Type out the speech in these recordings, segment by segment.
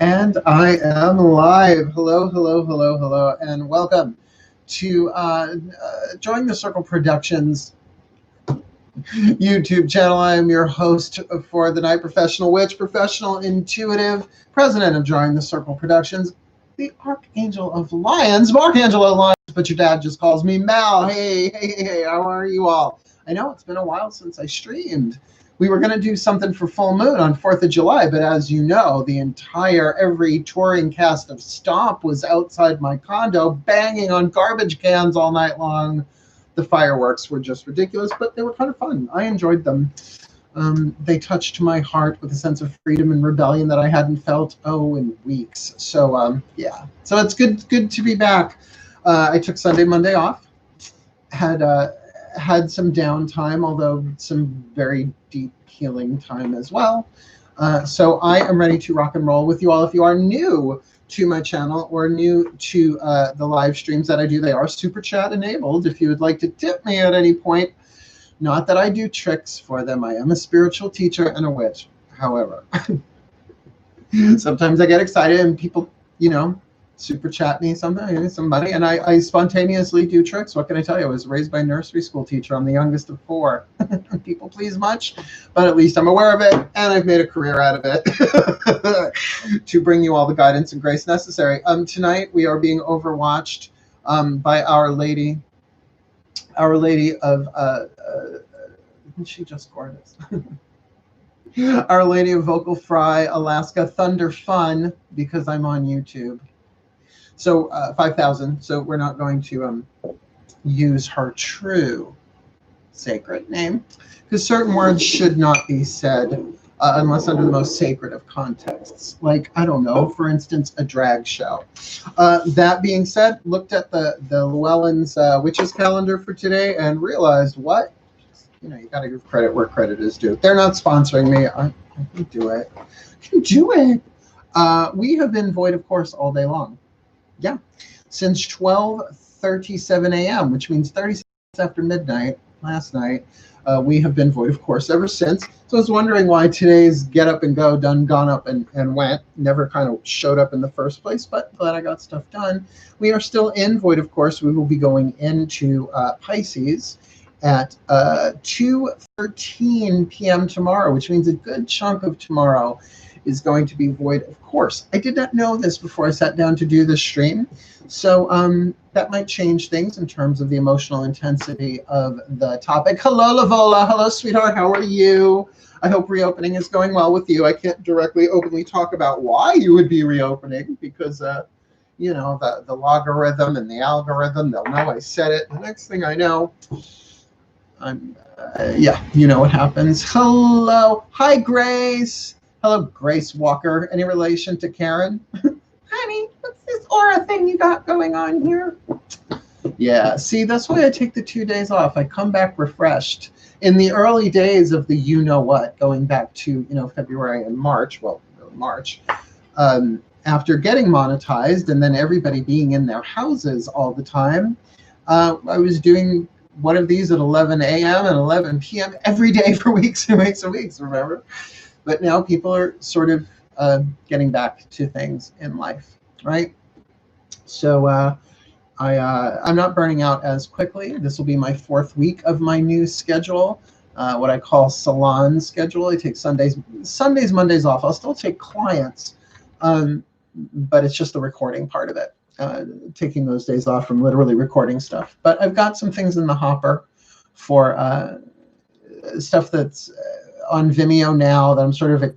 And I am live. Hello, hello, hello, hello, and welcome to Drawing the Circle Productions YouTube channel. I am your host for the night, Professional Witch, Professional Intuitive, President of Drawing the Circle Productions, the Archangel of Lyons, Archangel of Lyons, but your dad just calls me Mal. Hey, how are you all? I know it's been a while since I streamed. We were going to do something for full moon on 4th of July, but as you know, every touring cast of Stomp was outside my condo banging on garbage cans all night long. The fireworks were just ridiculous, but they were kind of fun. I enjoyed them. They touched my heart with a sense of freedom and rebellion that I hadn't felt, in weeks. So, yeah. So it's good to be back. I took Sunday, Monday off. Had some downtime, although some very deep healing time as well. So I am ready to rock and roll with you all. If you are new to my channel or new to the live streams that I do, they are super chat enabled. If you would like to tip me at any point, not that I do tricks for them. I am a spiritual teacher and a witch. However, sometimes I get excited and people, super chat me somebody, and I spontaneously do tricks. What can I tell you? I was raised by a nursery school teacher. I'm the youngest of 4. People please much, but at least I'm aware of it, and I've made a career out of it to bring you all the guidance and grace necessary. Tonight we are being overwatched by Our Lady of isn't she just gorgeous? Our Lady of Vocal Fry, Alaska Thunder Fun, because I'm on YouTube. So 5,000. So we're not going to use her true sacred name, because certain words should not be said unless under the most sacred of contexts. Like, I don't know, for instance, a drag show. That being said, looked at the Llewellyn's Witches calendar for today and realized what? You got to give credit where credit is due. They're not sponsoring me. I can do it. I can do it. We have been void of course all day long. Yeah, since 12:37 a.m., which means 30 seconds after midnight last night. We have been void of course ever since. So I was wondering why today's get up and go gone up and went never kind of showed up in the first place, but glad I got stuff done. We are still in void of course. We will be going into Pisces at 2:13 p.m. tomorrow, which means a good chunk of tomorrow is going to be void of course. I did not know this before I sat down to do this stream, so that might change things in terms of the emotional intensity of the topic. Hello, Lavola. Hello, sweetheart. How are you? I hope reopening is going well with you. I can't directly openly talk about why you would be reopening because, the logarithm and the algorithm, they'll know I said it. The next thing I know, you know what happens. Hello. Hi, Grace. Hello, Grace Walker. Any relation to Karen? Honey, what's this aura thing you got going on here? Yeah, see, that's why I take the 2 days off. I come back refreshed. In the early days of the you-know-what, going back to, February and March, after getting monetized and then everybody being in their houses all the time, I was doing one of these at 11 a.m. and 11 p.m. every day for weeks and weeks and weeks, remember? But now people are sort of getting back to things in life, right? So I'm not burning out as quickly. This will be my 4th week of my new schedule, what I call salon schedule. I take Sundays, Mondays off. I'll still take clients, but it's just the recording part of it, taking those days off from literally recording stuff. But I've got some things in the hopper for stuff that's on Vimeo now that I'm sort of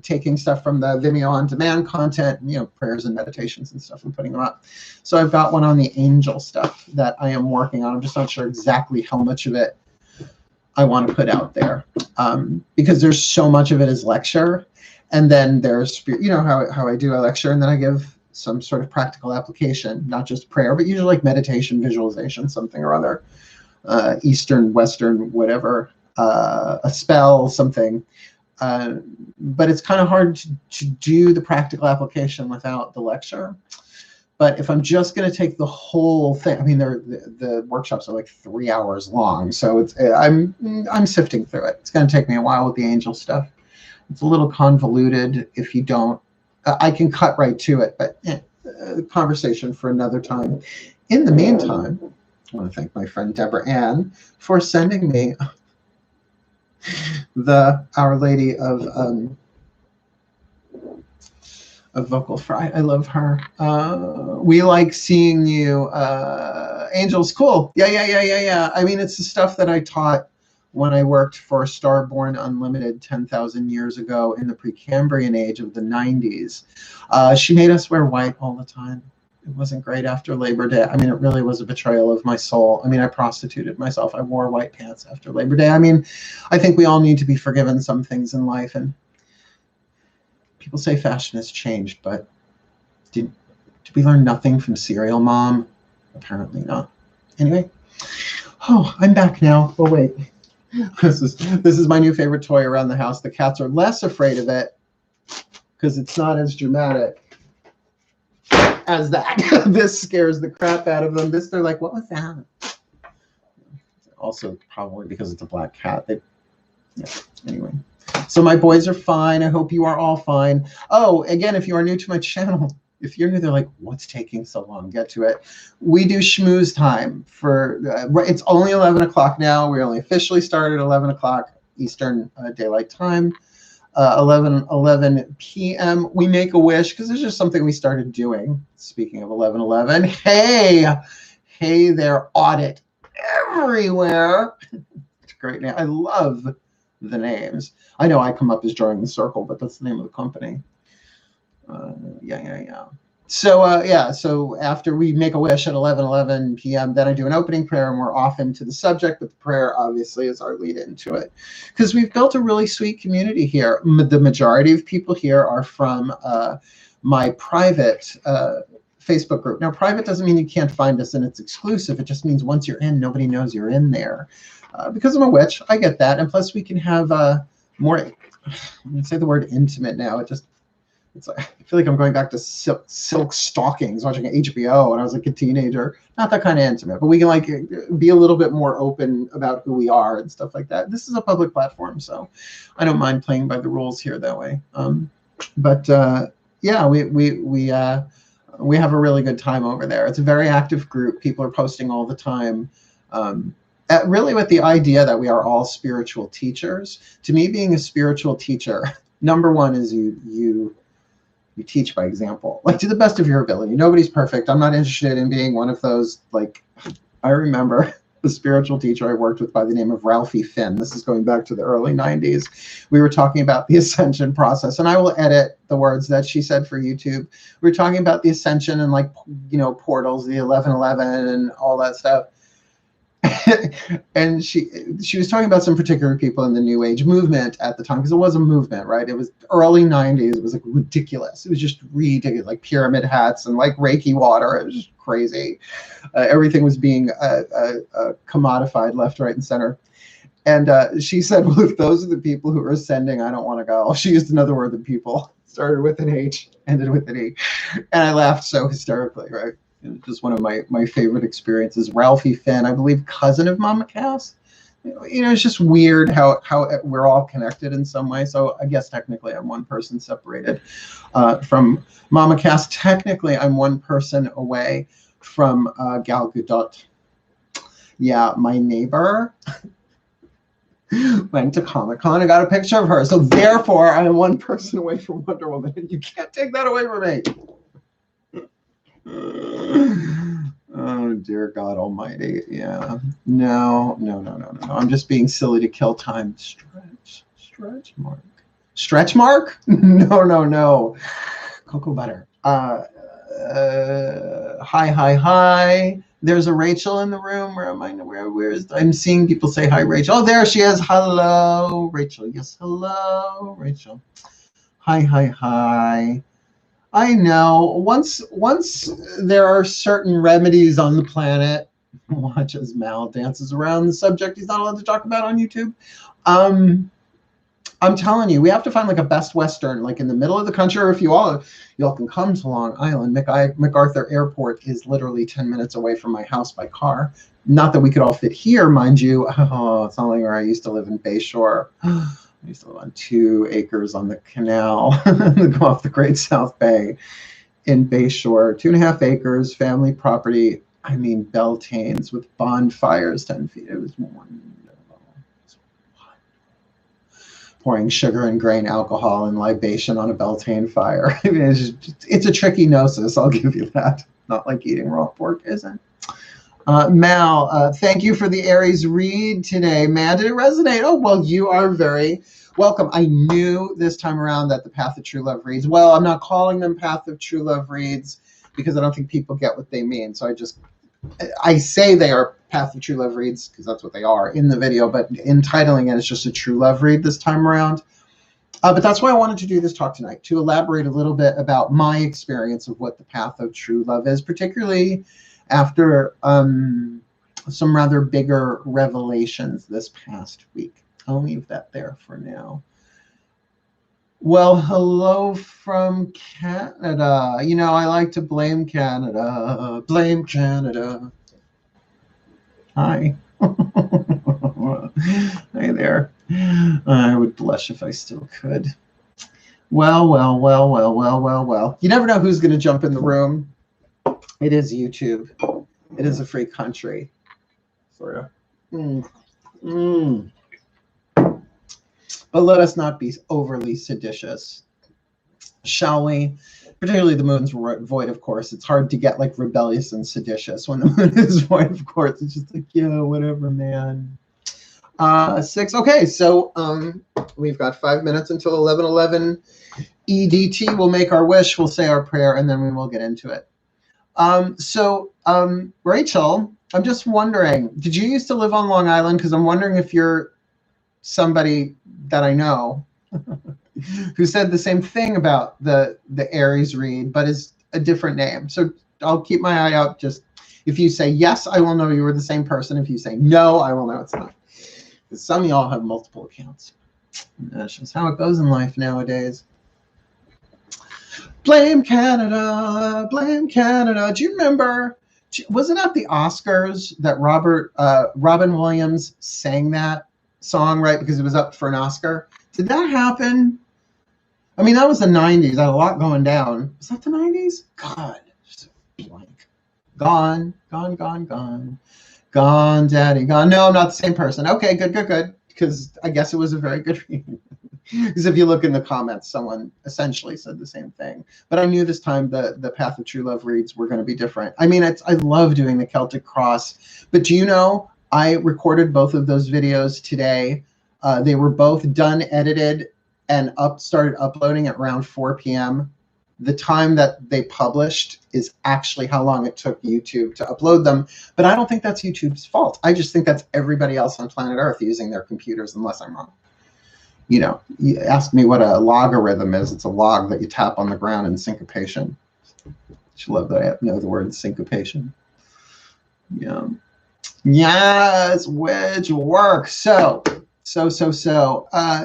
taking stuff from the Vimeo on demand content, prayers and meditations and stuff and putting them up. So I've got one on the angel stuff that I am working on. I'm just not sure exactly how much of it I want to put out there because there's so much of it is lecture. And then there's, how I do a lecture and then I give some sort of practical application, not just prayer, but usually like meditation, visualization, something or other, Eastern, Western, whatever. A spell, something, but it's kind of hard to do the practical application without the lecture. But if I'm just going to take the whole thing, I mean, the workshops are like 3 hours long, so I'm sifting through it. It's going to take me a while with the angel stuff. It's a little convoluted if you don't I can cut right to it, but conversation for another time. In the meantime, I want to thank my friend Deborah Ann for sending me the Our Lady of Vocal Fry. I love her. We like seeing you. Angel's cool. Yeah. I mean, it's the stuff that I taught when I worked for Starborn Unlimited 10,000 years ago in the Precambrian age of the 90s. She made us wear white all the time. It wasn't great after Labor Day. I mean, it really was a betrayal of my soul. I mean, I prostituted myself. I wore white pants after Labor Day. I mean, I think we all need to be forgiven some things in life. And people say fashion has changed, but did we learn nothing from Serial Mom? Apparently not. Anyway, I'm back now. Oh, wait. This is my new favorite toy around the house. The cats are less afraid of it because it's not as dramatic as that. This scares the crap out of them. This, they're like, what was that? Also, probably because it's a black cat. Anyway. So my boys are fine. I hope you are all fine. Oh, again, if you are new to my channel, if you're new, they're like, what's taking so long? Get to it. We do schmooze time for, it's only 11 o'clock now. We only officially started at 11 o'clock Eastern Daylight Time. 11 p.m. We make a wish because it's just something we started doing. Speaking of 11:11, hey there, audit everywhere. It's a great name. I love the names. I know I come up as DrawingTheCircle, but that's the name of the company. Yeah. So after we make a wish at 11 p.m., then I do an opening prayer and we're off into the subject, but the prayer obviously is our lead into it. Because we've built a really sweet community here. The majority of people here are from my private Facebook group. Now, private doesn't mean you can't find us and it's exclusive. It just means once you're in, nobody knows you're in there. Because I'm a witch, I get that. And plus we can have more, when you say the word intimate now, it's like, I feel like I'm going back to silk stockings, watching HBO when I was like a teenager. Not that kind of intimate, but we can like be a little bit more open about who we are and stuff like that. This is a public platform, so I don't mind playing by the rules here that way. Yeah, we have a really good time over there. It's a very active group. People are posting all the time. Really with the idea that we are all spiritual teachers. To me, being a spiritual teacher, number one is you teach by example, like to the best of your ability. Nobody's perfect. I'm not interested in being one of those, like, I remember the spiritual teacher I worked with by the name of Ralphie Finn. This is going back to the early 90s. We were talking about the ascension process, and I will edit the words that she said for YouTube. We were talking about the ascension and, like, you know, portals, the 11:11 and all that stuff. And she was talking about some particular people in the New Age movement at the time, because it was a movement, right? It was early 90s. It was like ridiculous. It was just ridiculous, like pyramid hats and like Reiki water. It was just crazy. Everything was being commodified left, right, and center. And she said, well, if those are the people who are ascending, I don't want to go. She used another word than people. Started with an H, ended with an E. And I laughed so hysterically, right? Just one of my favorite experiences. Ralphie Finn, I believe, cousin of Mama Cass. You know, it's just weird how we're all connected in some way. So I guess technically I'm one person separated from Mama Cass. Technically, I'm one person away from Gal Gadot. Yeah, my neighbor went to Comic-Con and got a picture of her. So therefore, I am one person away from Wonder Woman. You can't take that away from me. Oh, dear God Almighty. Yeah. No. I'm just being silly to kill time. Stretch mark. Stretch mark? No. Cocoa butter. Hi. There's a Rachel in the room. Where am I? I'm seeing people say hi, Rachel. Oh, there she is. Hello, Rachel. Yes, hello, Rachel. Hi. I know. Once there are certain remedies on the planet, watch as Mal dances around the subject he's not allowed to talk about on YouTube. I'm telling you, we have to find like a Best Western, like in the middle of the country, or if y'all can come to Long Island. MacArthur Airport is literally 10 minutes away from my house by car. Not that we could all fit here, mind you. Oh, it's not like where I used to live in Bayshore. I used to live on 2 acres on the canal, go off the Great South Bay in Bayshore. 2.5 acres, family property. I mean, Beltanes with bonfires 10 feet. It was wonderful. Pouring sugar and grain alcohol and libation on a Beltane fire. I mean, it's a tricky gnosis, I'll give you that. Not like eating raw pork isn't. Mal, thank you for the Aries read today. Man, did it resonate? Oh, well, you are very welcome. I knew this time around that the Path of True Love reads, well, I'm not calling them Path of True Love reads because I don't think people get what they mean. So I say they are Path of True Love reads because that's what they are in the video, but entitling it is just a True Love read this time around. But that's why I wanted to do this talk tonight, to elaborate a little bit about my experience of what the Path of True Love is, particularly after some rather bigger revelations this past week. I'll leave that there for now. Well, hello from Canada. You know, I like to blame Canada. Blame Canada. Hi. Hi there. I would blush if I still could. Well. You never know who's going to jump in the room. It is YouTube. It is a free country. Sort of. But let us not be overly seditious, shall we? Particularly the moon's void, of course. It's hard to get like rebellious and seditious when the moon is void, of course. It's just like, yeah, whatever, man. 6. Okay, so we've got 5 minutes until 11:11 EDT. We'll make our wish. We'll say our prayer, and then we will get into it. Rachel, I'm just wondering, did you used to live on Long Island? Because I'm wondering if you're somebody that I know who said the same thing about the Aries read, but is a different name. So I'll keep my eye out. Just if you say yes, I will know you were the same person. If you say no, I will know it's not. Because some of y'all have multiple accounts. And that's just how it goes in life nowadays. Blame Canada, blame Canada. Do you remember, was it at the Oscars that Robin Williams sang that song, right? Because it was up for an Oscar. Did that happen? I mean, that was the 90s. I had a lot going down. Was that the 90s? God, just blank. Gone, daddy, gone. No, I'm not the same person. Okay, good. Because I guess it was a very good reading. Because if you look in the comments, someone essentially said the same thing. But I knew this time the Path of True Love reads were going to be different. I mean, I love doing the Celtic Cross. But do you know, I recorded both of those videos today. They were both done, edited, and started uploading at around 4 p.m. The time that they published is actually how long it took YouTube to upload them. But I don't think that's YouTube's fault. I just think that's everybody else on planet Earth using their computers, unless I'm wrong. You know, you ask me what a logarithm is. It's a log that you tap on the ground in syncopation. I love that I know the word syncopation. Yeah. Yes, which works. So,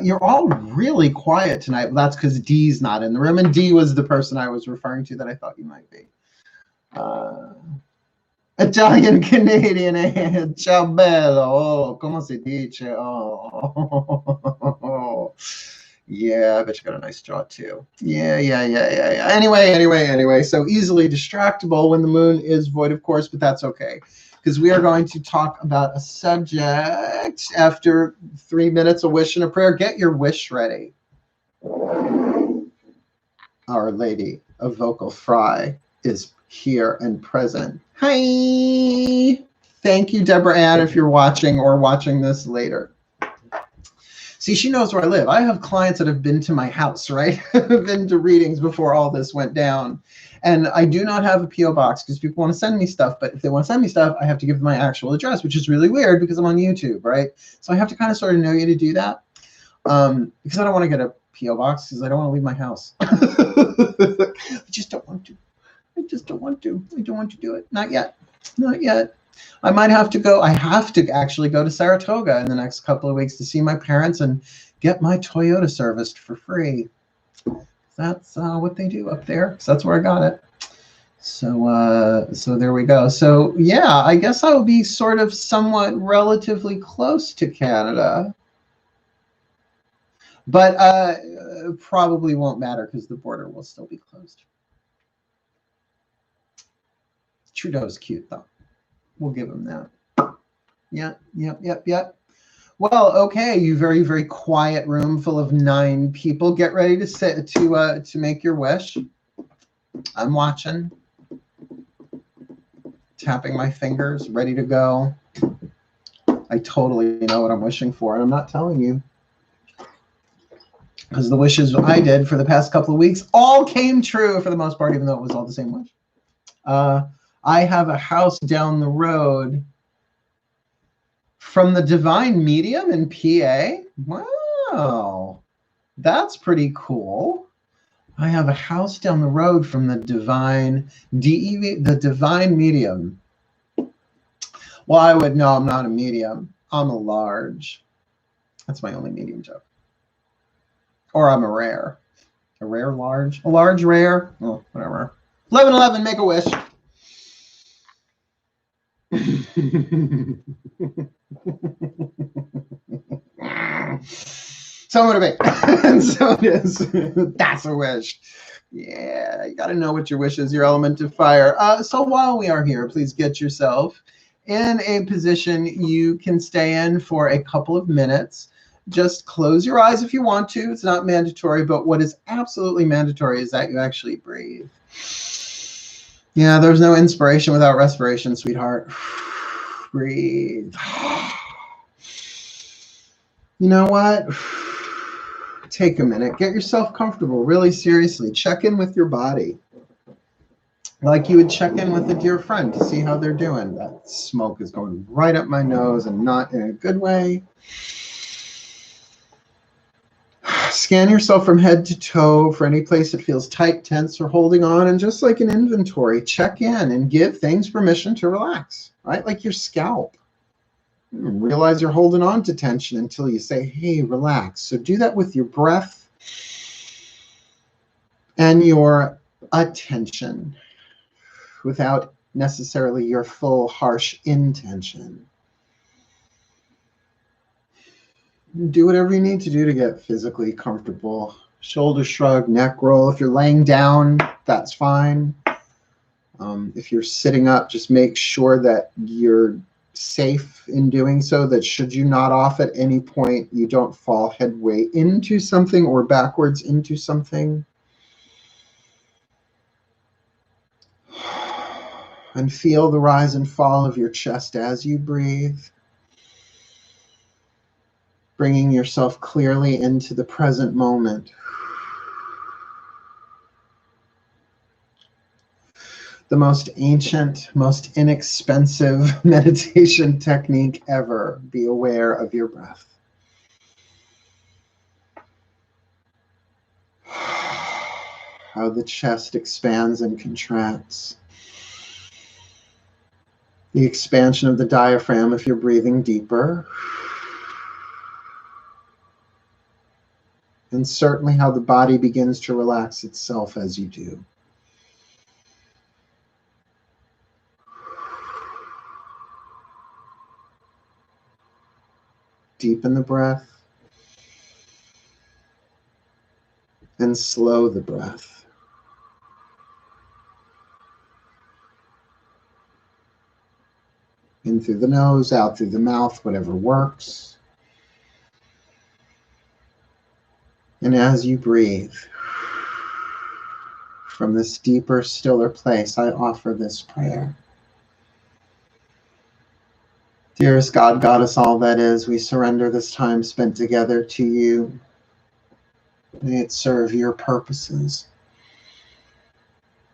you're all really quiet tonight. Well, that's because Dee's not in the room, and Dee was the person I was referring to that I thought you might be. Italian Canadian, ciao bello. Oh, como se dice? Oh. Yeah, I bet you got a nice jaw too. Yeah. Anyway. So easily distractible when the moon is void, of course, but that's okay. Because we are going to talk about a subject after 3 minutes, a wish and a prayer. Get your wish ready. Our Lady of Vocal Fry is here and present. Hi. Thank you, Deborah Ann, if you're watching or watching this later. See, she knows where I live. I have clients that have been to my house, right? Been to readings before all this went down. And I do not have a P.O. box because people want to send me stuff. But if they want to send me stuff, I have to give them my actual address, which is really weird because I'm on YouTube, right? So I have to kind of sort of know you to do that. Because I don't want to get a P.O. box because I don't want to leave my house. I just don't want to. I don't want to do it. Not yet. I might have to go. I have to actually go to Saratoga in the next couple of weeks to see my parents and get my Toyota serviced for free. That's what they do up there. So that's where I got it. So there we go. So yeah, I guess I'll be sort of somewhat relatively close to Canada. But probably won't matter because the border will still be closed. Trudeau's cute, though. We'll give him that. Yep. Well, okay, you very, very quiet room full of 9 people. Get ready to make your wish. I'm watching. Tapping my fingers, ready to go. I totally know what I'm wishing for, and I'm not telling you. Because the wishes I did for the past couple of weeks all came true for the most part, even though it was all the same wish. I have a house down the road from the Divine Medium in PA. Wow, that's pretty cool. I have a house down the road from the Divine Medium. Well, I would know I'm not a medium. I'm a large. That's my only medium joke. Or I'm a rare. A rare large? A large rare? Oh, whatever. 1111, make a wish. So motivate. And so it is. That's a wish. Yeah, you got to know what your wish is, your element of fire. So while we are here, please get yourself in a position you can stay in for a couple of minutes. Just close your eyes if you want to. It's not mandatory, but what is absolutely mandatory is that you actually breathe. Yeah, there's no inspiration without respiration, sweetheart. Breathe. You know what? Take a minute. Get yourself comfortable, really seriously. Check in with your body. Like you would check in with a dear friend to see how they're doing. That smoke is going right up my nose and not in a good way. Scan yourself from head to toe for any place that feels tight, tense, or holding on. And just like an inventory, check in and give things permission to relax, right? Like your scalp. Realize you're holding on to tension until you say, hey, relax. So do that with your breath and your attention without necessarily your full harsh intention. Do whatever you need to do to get physically comfortable. Shoulder shrug, neck roll. If you're laying down, that's fine. If you're sitting up, just make sure that you're safe in doing so, that should you nod off at any point, you don't fall headway into something or backwards into something. And feel the rise and fall of your chest as you breathe. Bringing yourself clearly into the present moment. The most ancient, most inexpensive meditation technique ever. Be aware of your breath. How the chest expands and contracts. The expansion of the diaphragm if you're breathing deeper. And certainly how the body begins to relax itself as you do. Deepen the breath. And slow the breath. In through the nose, out through the mouth, whatever works. And as you breathe, from this deeper, stiller place, I offer this prayer. Dearest God, Goddess, all that is, we surrender this time spent together to you. May it serve your purposes,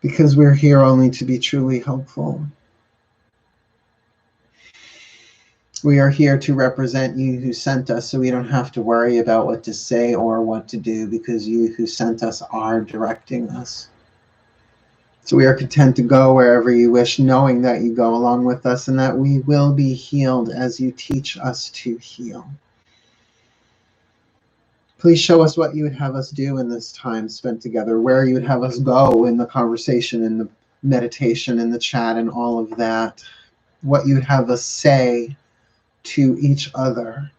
because we're here only to be truly helpful. We are here to represent you who sent us, so we don't have to worry about what to say or what to do, because you who sent us are directing us. So we are content to go wherever you wish, knowing that you go along with us and that we will be healed as you teach us to heal. Please show us what you would have us do in this time spent together, where you would have us go in the conversation, in the meditation, in the chat, and all of that. What you would have us say to each other.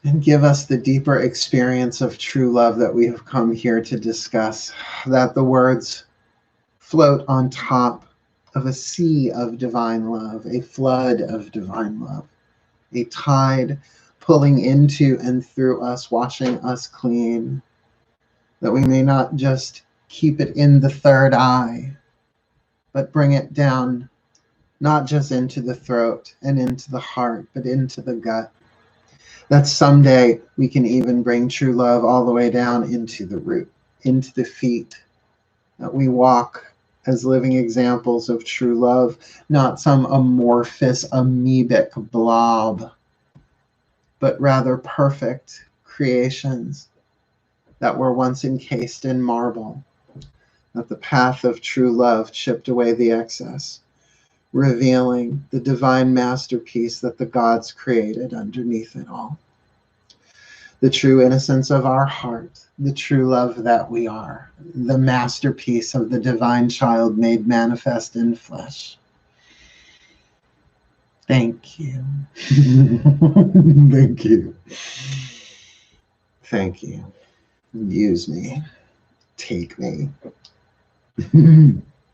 and give us the deeper experience of true love that we have come here to discuss, that the words float on top of a sea of divine love, a flood of divine love, a tide pulling into and through us, washing us clean, that we may not just keep it in the third eye, but bring it down, not just into the throat and into the heart, but into the gut. That someday we can even bring true love all the way down into the root, into the feet, that we walk as living examples of true love, not some amorphous, amoebic blob, but rather perfect creations that were once encased in marble, that the path of true love chipped away the excess, revealing the divine masterpiece that the gods created underneath it all. The true innocence of our heart, the true love that we are, the masterpiece of the divine child made manifest in flesh. Thank you. Thank you. Thank you. Use me. Take me.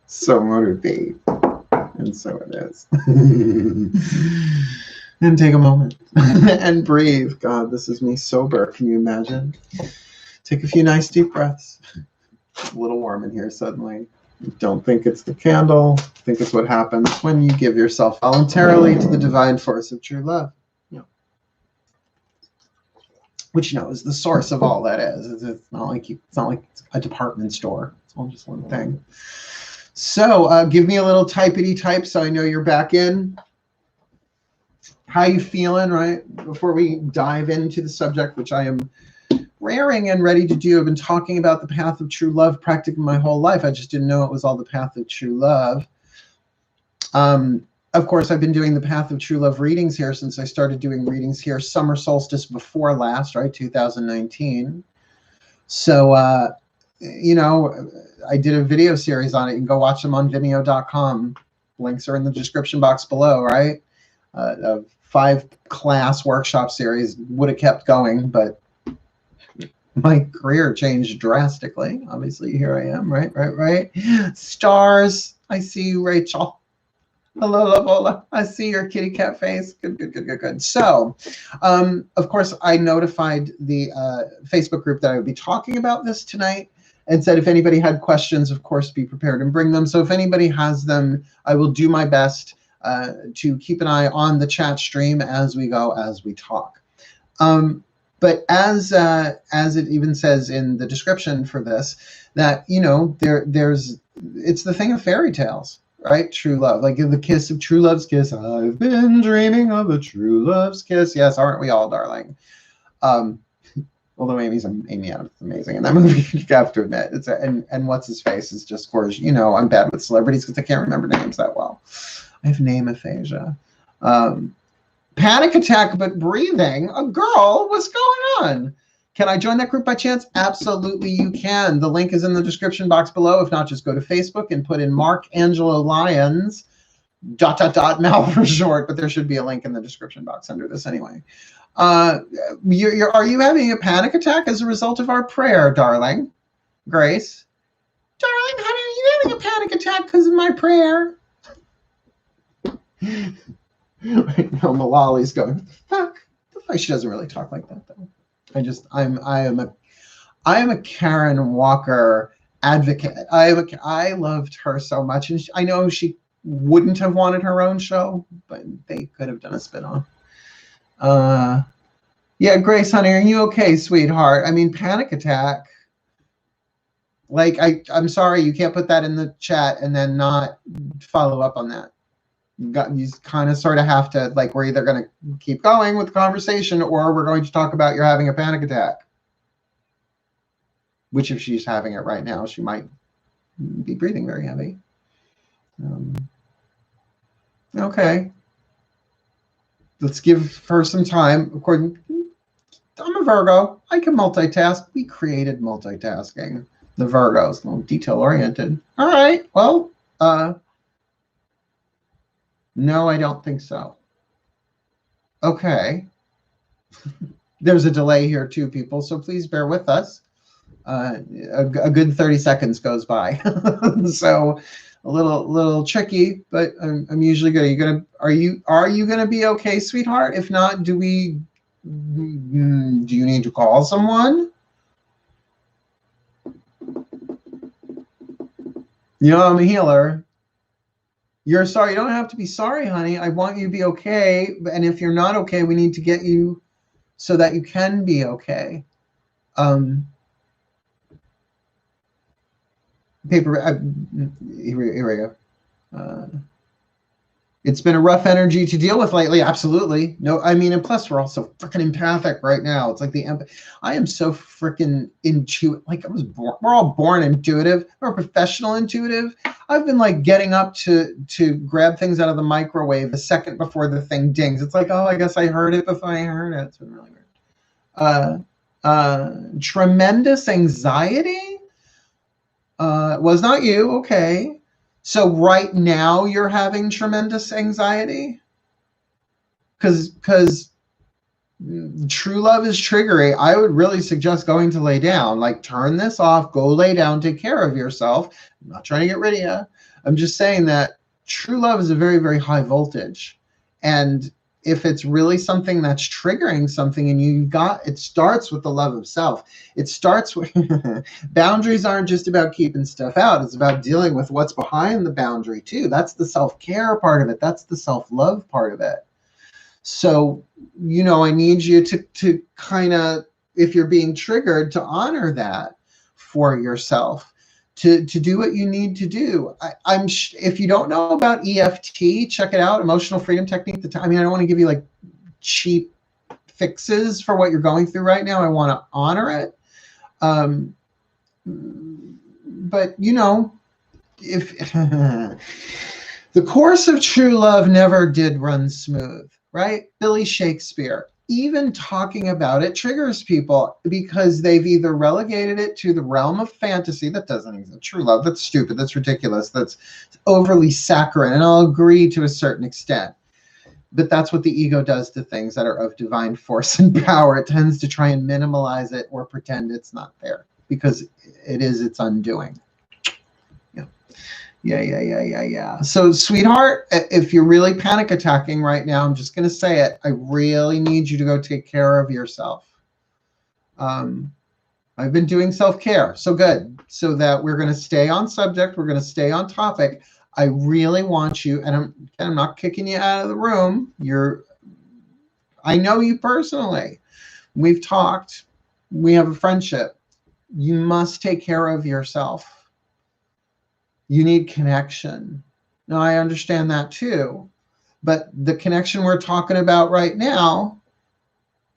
So motivate. And so it is. And take a moment and breathe. God, this is me sober. Can you imagine? Take a few nice deep breaths. It's a little warm in here suddenly. Don't think it's the candle. Think it's what happens when you give yourself voluntarily to the divine force of true love. Which is the source of all that is. It's not like it's a department store. It's all just one thing. So give me a little typity type so I know you're back in. How you feeling, right? Before we dive into the subject, which I am raring and ready to do. I've been talking about the path of true love practically my whole life. I just didn't know it was all the path of true love. Of course, I've been doing the path of true love readings here since I started doing readings here summer solstice before last, right? 2019. So, I did a video series on it. You can go watch them on VIMEO.com. Links are in the description box below, right? A 5-class workshop series. Would have kept going, but my career changed drastically. Obviously, here I am, right? Stars. I see you, Rachel. Hello, Lavola. I see your kitty cat face. Good. So, of course, I notified the Facebook group that I would be talking about this tonight and said if anybody had questions, of course, be prepared and bring them. So if anybody has them, I will do my best to keep an eye on the chat stream as we go, as we talk. But as it even says in the description for this, that, it's the thing of fairy tales. Right? True love. Like in the kiss of true love's kiss. I've been dreaming of a true love's kiss. Yes, aren't we all, darling? Although Amy Adams is amazing in that movie, you have to admit. And what's his face is just gorgeous. I'm bad with celebrities because I can't remember names that well. I have name aphasia. Panic attack, but breathing. A girl, what's going on? Can I join that group by chance? Absolutely, you can. The link is in the description box below. If not, just go to Facebook and put in Mark Angelo Lyons, .. Mal for short, but there should be a link in the description box under this anyway. Are you having a panic attack as a result of our prayer, darling? Grace? Darling, honey, are you having a panic attack because of my prayer? Malali's going, what the fuck? She doesn't really talk like that, though. I am a Karen Walker advocate. I loved her so much, and I know she wouldn't have wanted her own show, but they could have done a spin-off. Yeah, Grace, honey, are you okay, sweetheart? I mean, panic attack. Like, I'm sorry, you can't put that in the chat and then not follow up on that. You kind of sort of have to, like, we're either going to keep going with the conversation or we're going to talk about you're having a panic attack. Which, if she's having it right now, she might be breathing very heavy. Okay. Let's give her some time. I'm a Virgo. I can multitask. We created multitasking. The Virgos, a little detail-oriented. All right. Well, no, I don't think so. Okay. There's a delay here too, people, so please bear with us. A good 30 seconds goes by. So a little tricky, but I'm usually good. Are you gonna be okay, sweetheart? If not, do you need to call someone? You know, I'm a healer. You're sorry. You don't have to be sorry, honey. I want you to be okay. And if you're not okay, we need to get you so that you can be okay. Here we go. It's been a rough energy to deal with lately. Absolutely. No, I mean, and plus we're also freaking empathic right now. It's like I am so freaking intuitive. Like we're all born intuitive. We're professional intuitive. I've been like getting up to grab things out of the microwave a second before the thing dings. It's like, oh, I guess I heard it before I heard it. It's been really weird. Tremendous anxiety. Was not you. Okay. So right now you're having tremendous anxiety? Because true love is triggering. I would really suggest going to lay down. Like, turn this off, go lay down, take care of yourself. I'm not trying to get rid of you. I'm just saying that true love is a very, very high voltage. And if it's really something that's triggering something, and it starts with the love of self. It starts with boundaries aren't just about keeping stuff out. It's about dealing with what's behind the boundary too. That's the self-care part of it. That's the self-love part of it. So, you know, I need you to kind of, if you're being triggered, to honor that for yourself. To do what you need to do. If you don't know about EFT, check it out. Emotional freedom technique. I mean, I don't want to give you like cheap fixes for what you're going through right now. I want to honor it. But you know, if the course of true love never did run smooth, right? Billy Shakespeare. Even talking about it triggers people because they've either relegated it to the realm of fantasy that doesn't exist. True love, that's stupid, that's ridiculous, that's overly saccharine, and I'll agree to a certain extent. But that's what the ego does to things that are of divine force and power. It tends to try and minimalize it or pretend it's not there because it is its undoing. Yeah. So, sweetheart, if you're really panic attacking right now, I'm just going to say it. I really need you to go take care of yourself. I've been doing self-care. So good. So that we're going to stay on subject. We're going to stay on topic. I really want you, and I'm not kicking you out of the room. I know you personally. We've talked. We have a friendship. You must take care of yourself. You need connection. Now, I understand that too, but the connection we're talking about right now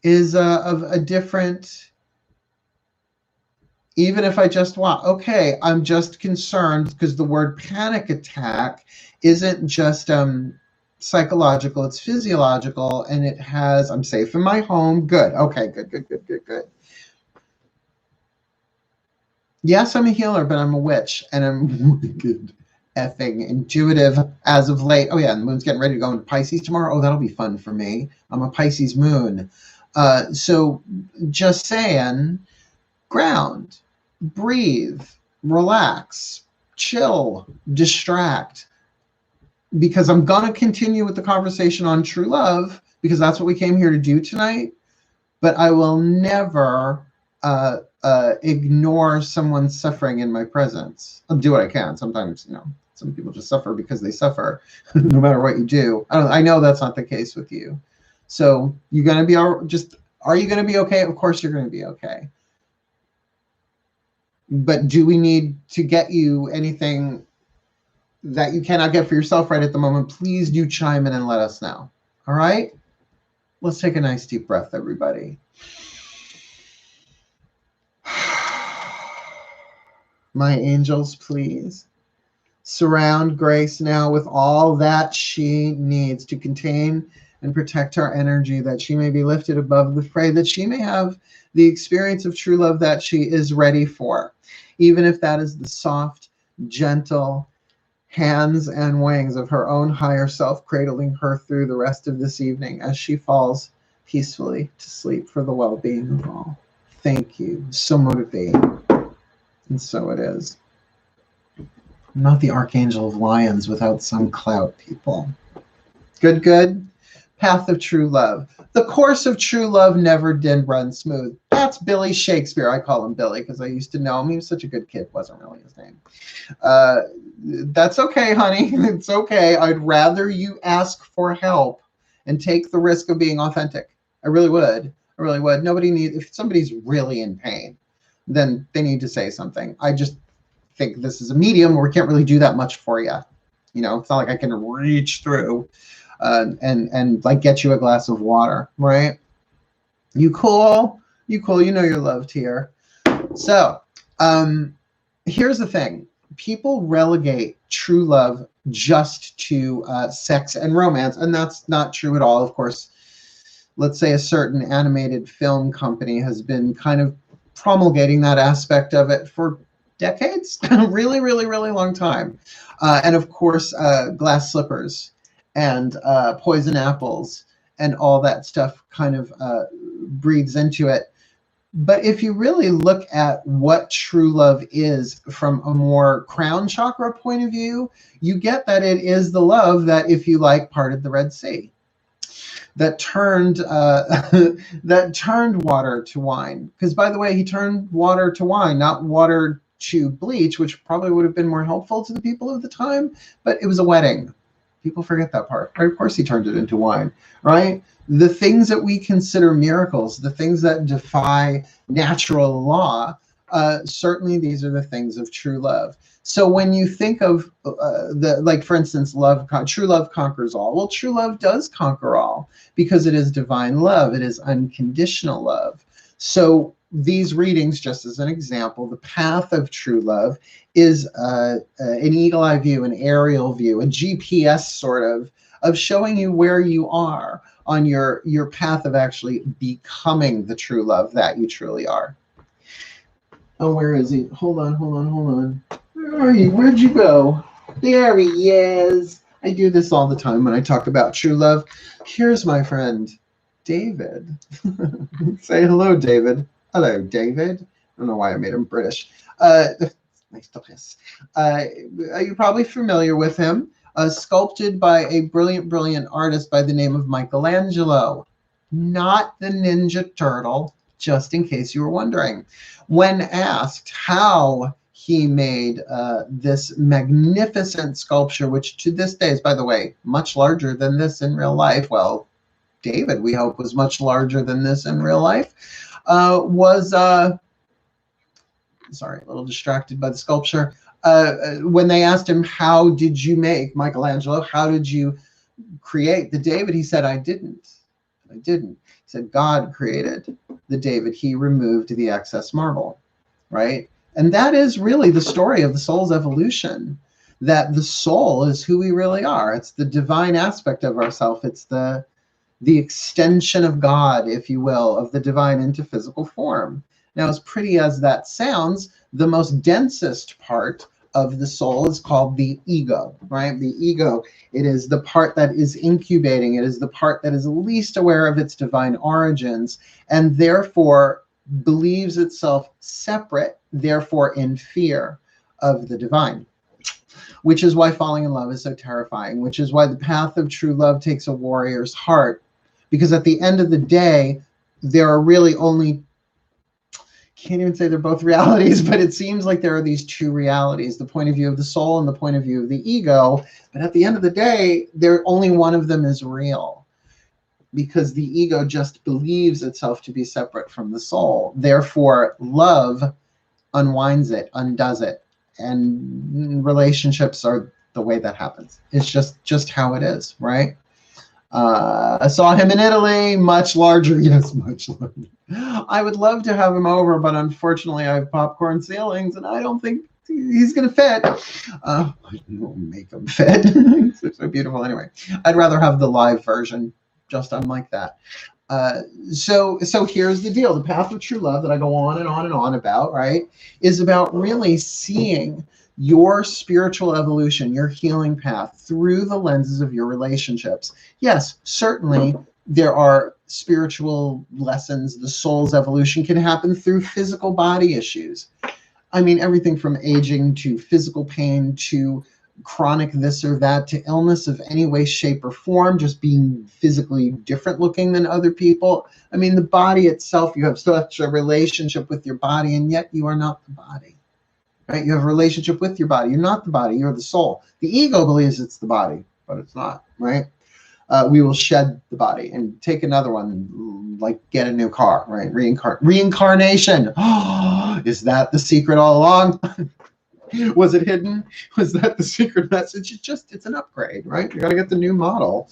is of a different, even if I just want, okay, I'm just concerned because the word panic attack isn't just psychological, it's physiological, and it has, I'm safe in my home. Good. Okay, good. Yes, I'm a healer, but I'm a witch, and I'm good effing intuitive as of late. Oh yeah, and the moon's getting ready to go into Pisces tomorrow. Oh, that'll be fun for me. I'm a Pisces moon. So just saying, ground, breathe, relax, chill, distract. Because I'm going to continue with the conversation on true love, because that's what we came here to do tonight. But I will never ignore someone suffering in my presence. I'll do what I can. Sometimes, you know, some people just suffer because they suffer, no matter what you do. I know that's not the case with you. So you're going to be are you going to be okay? Of course you're going to be okay. But do we need to get you anything that you cannot get for yourself right at the moment? Please do chime in and let us know. All right? Let's take a nice deep breath, everybody. My angels, please surround Grace now with all that she needs to contain and protect her energy, that she may be lifted above the fray, that she may have the experience of true love that she is ready for, even if that is the soft, gentle hands and wings of her own higher self cradling her through the rest of this evening as she falls peacefully to sleep for the well-being of all. Thank you. So motivating. And so it is. I'm not the Archangel of Lyons without some clout, people. Good, good. Path of true love. The course of true love never did run smooth. That's Billy Shakespeare. I call him Billy because I used to know him. He was such a good kid. Wasn't really his name. That's okay, honey. It's okay. I'd rather you ask for help and take the risk of being authentic. I really would. I really would. Nobody needs, if somebody's really in pain, then they need to say something. I just think this is a medium where we can't really do that much for you. You know, it's not like I can reach through and like get you a glass of water, right? You cool? You cool? You know you're loved here. So here's the thing. People relegate true love just to sex and romance, and that's not true at all. Of course, let's say a certain animated film company has been kind of promulgating that aspect of it for decades, really, really, really long time. And of course, glass slippers and poison apples and all that stuff kind of breathes into it. But if you really look at what true love is from a more crown chakra point of view, you get that it is the love that, if you like, parted the Red Sea, that turned that turned water to wine. Because, by the way, he turned water to wine, not water to bleach, which probably would have been more helpful to the people of the time. But it was a wedding. People forget that part. Right? Of course, he turned it into wine, right? The things that we consider miracles, the things that defy natural law, certainly these are the things of true love. So when you think of like, for instance, true love conquers all. Well, true love does conquer all because it is divine love. It is unconditional love. So these readings, just as an example, the path of true love is an eagle eye view, an aerial view, a GPS sort of showing you where you are on your path of actually becoming the true love that you truly are. Oh, where is he? Hold on, hold on, hold on. Where are you? Where'd you go? There he is. I do this all the time when I talk about true love. Here's my friend, David. Say hello, David. Hello, David. I don't know why I made him British. Nice to kiss. You're probably familiar with him. Sculpted by a brilliant, brilliant artist by the name of Michelangelo. Not the Ninja Turtle, just in case you were wondering. When asked how he made this magnificent sculpture, which to this day is, by the way, much larger than this in real life. Well, David, we hope, was much larger than this in real life. Sorry, a little distracted by the sculpture. When they asked him, how did you make, Michelangelo, how did you create the David? He said, I didn't. He said, God created the David. He removed the excess marble, right? And that is really the story of the soul's evolution, that the soul is who we really are. It's the divine aspect of ourself. It's the extension of God, if you will, of the divine into physical form. Now, as pretty as that sounds, the most densest part of the soul is called the ego, right? The ego, it is the part that is incubating. It is the part that is least aware of its divine origins and therefore believes itself separate, therefore in fear of the divine, which is why falling in love is so terrifying, which is why the path of true love takes a warrior's heart, because at the end of the day, there are really only, can't even say they're both realities, but it seems like there are these two realities, the point of view of the soul and the point of view of the ego. But at the end of the day, only one of them is real, because the ego just believes itself to be separate from the soul. Therefore, love unwinds it, undoes it. And relationships are the way that happens. It's just how it is, right? I saw him in Italy, much larger. Yes, much larger. I would love to have him over, but unfortunately I have popcorn ceilings and I don't think he's going to fit. I won't make him fit. It's so beautiful anyway. I'd rather have the live version, just unlike that. So here's the deal. The path of true love that I go on and on and on about, right, is about really seeing your spiritual evolution, your healing path through the lenses of your relationships. Yes, certainly there are spiritual lessons, the soul's evolution can happen through physical body issues. I mean, everything from aging to physical pain to chronic this or that to illness of any way, shape, or form, just being physically different looking than other people. I mean, the body itself, you have such a relationship with your body, and yet you are not the body, right? You have a relationship with your body. You're not the body, you're the soul. The ego believes it's the body, but it's not, right? We will shed the body and take another one, like get a new car, right? Reincarnation. Oh, is that the secret all along? Was it hidden? Was that the secret message? It's an upgrade, right? You got to get the new model.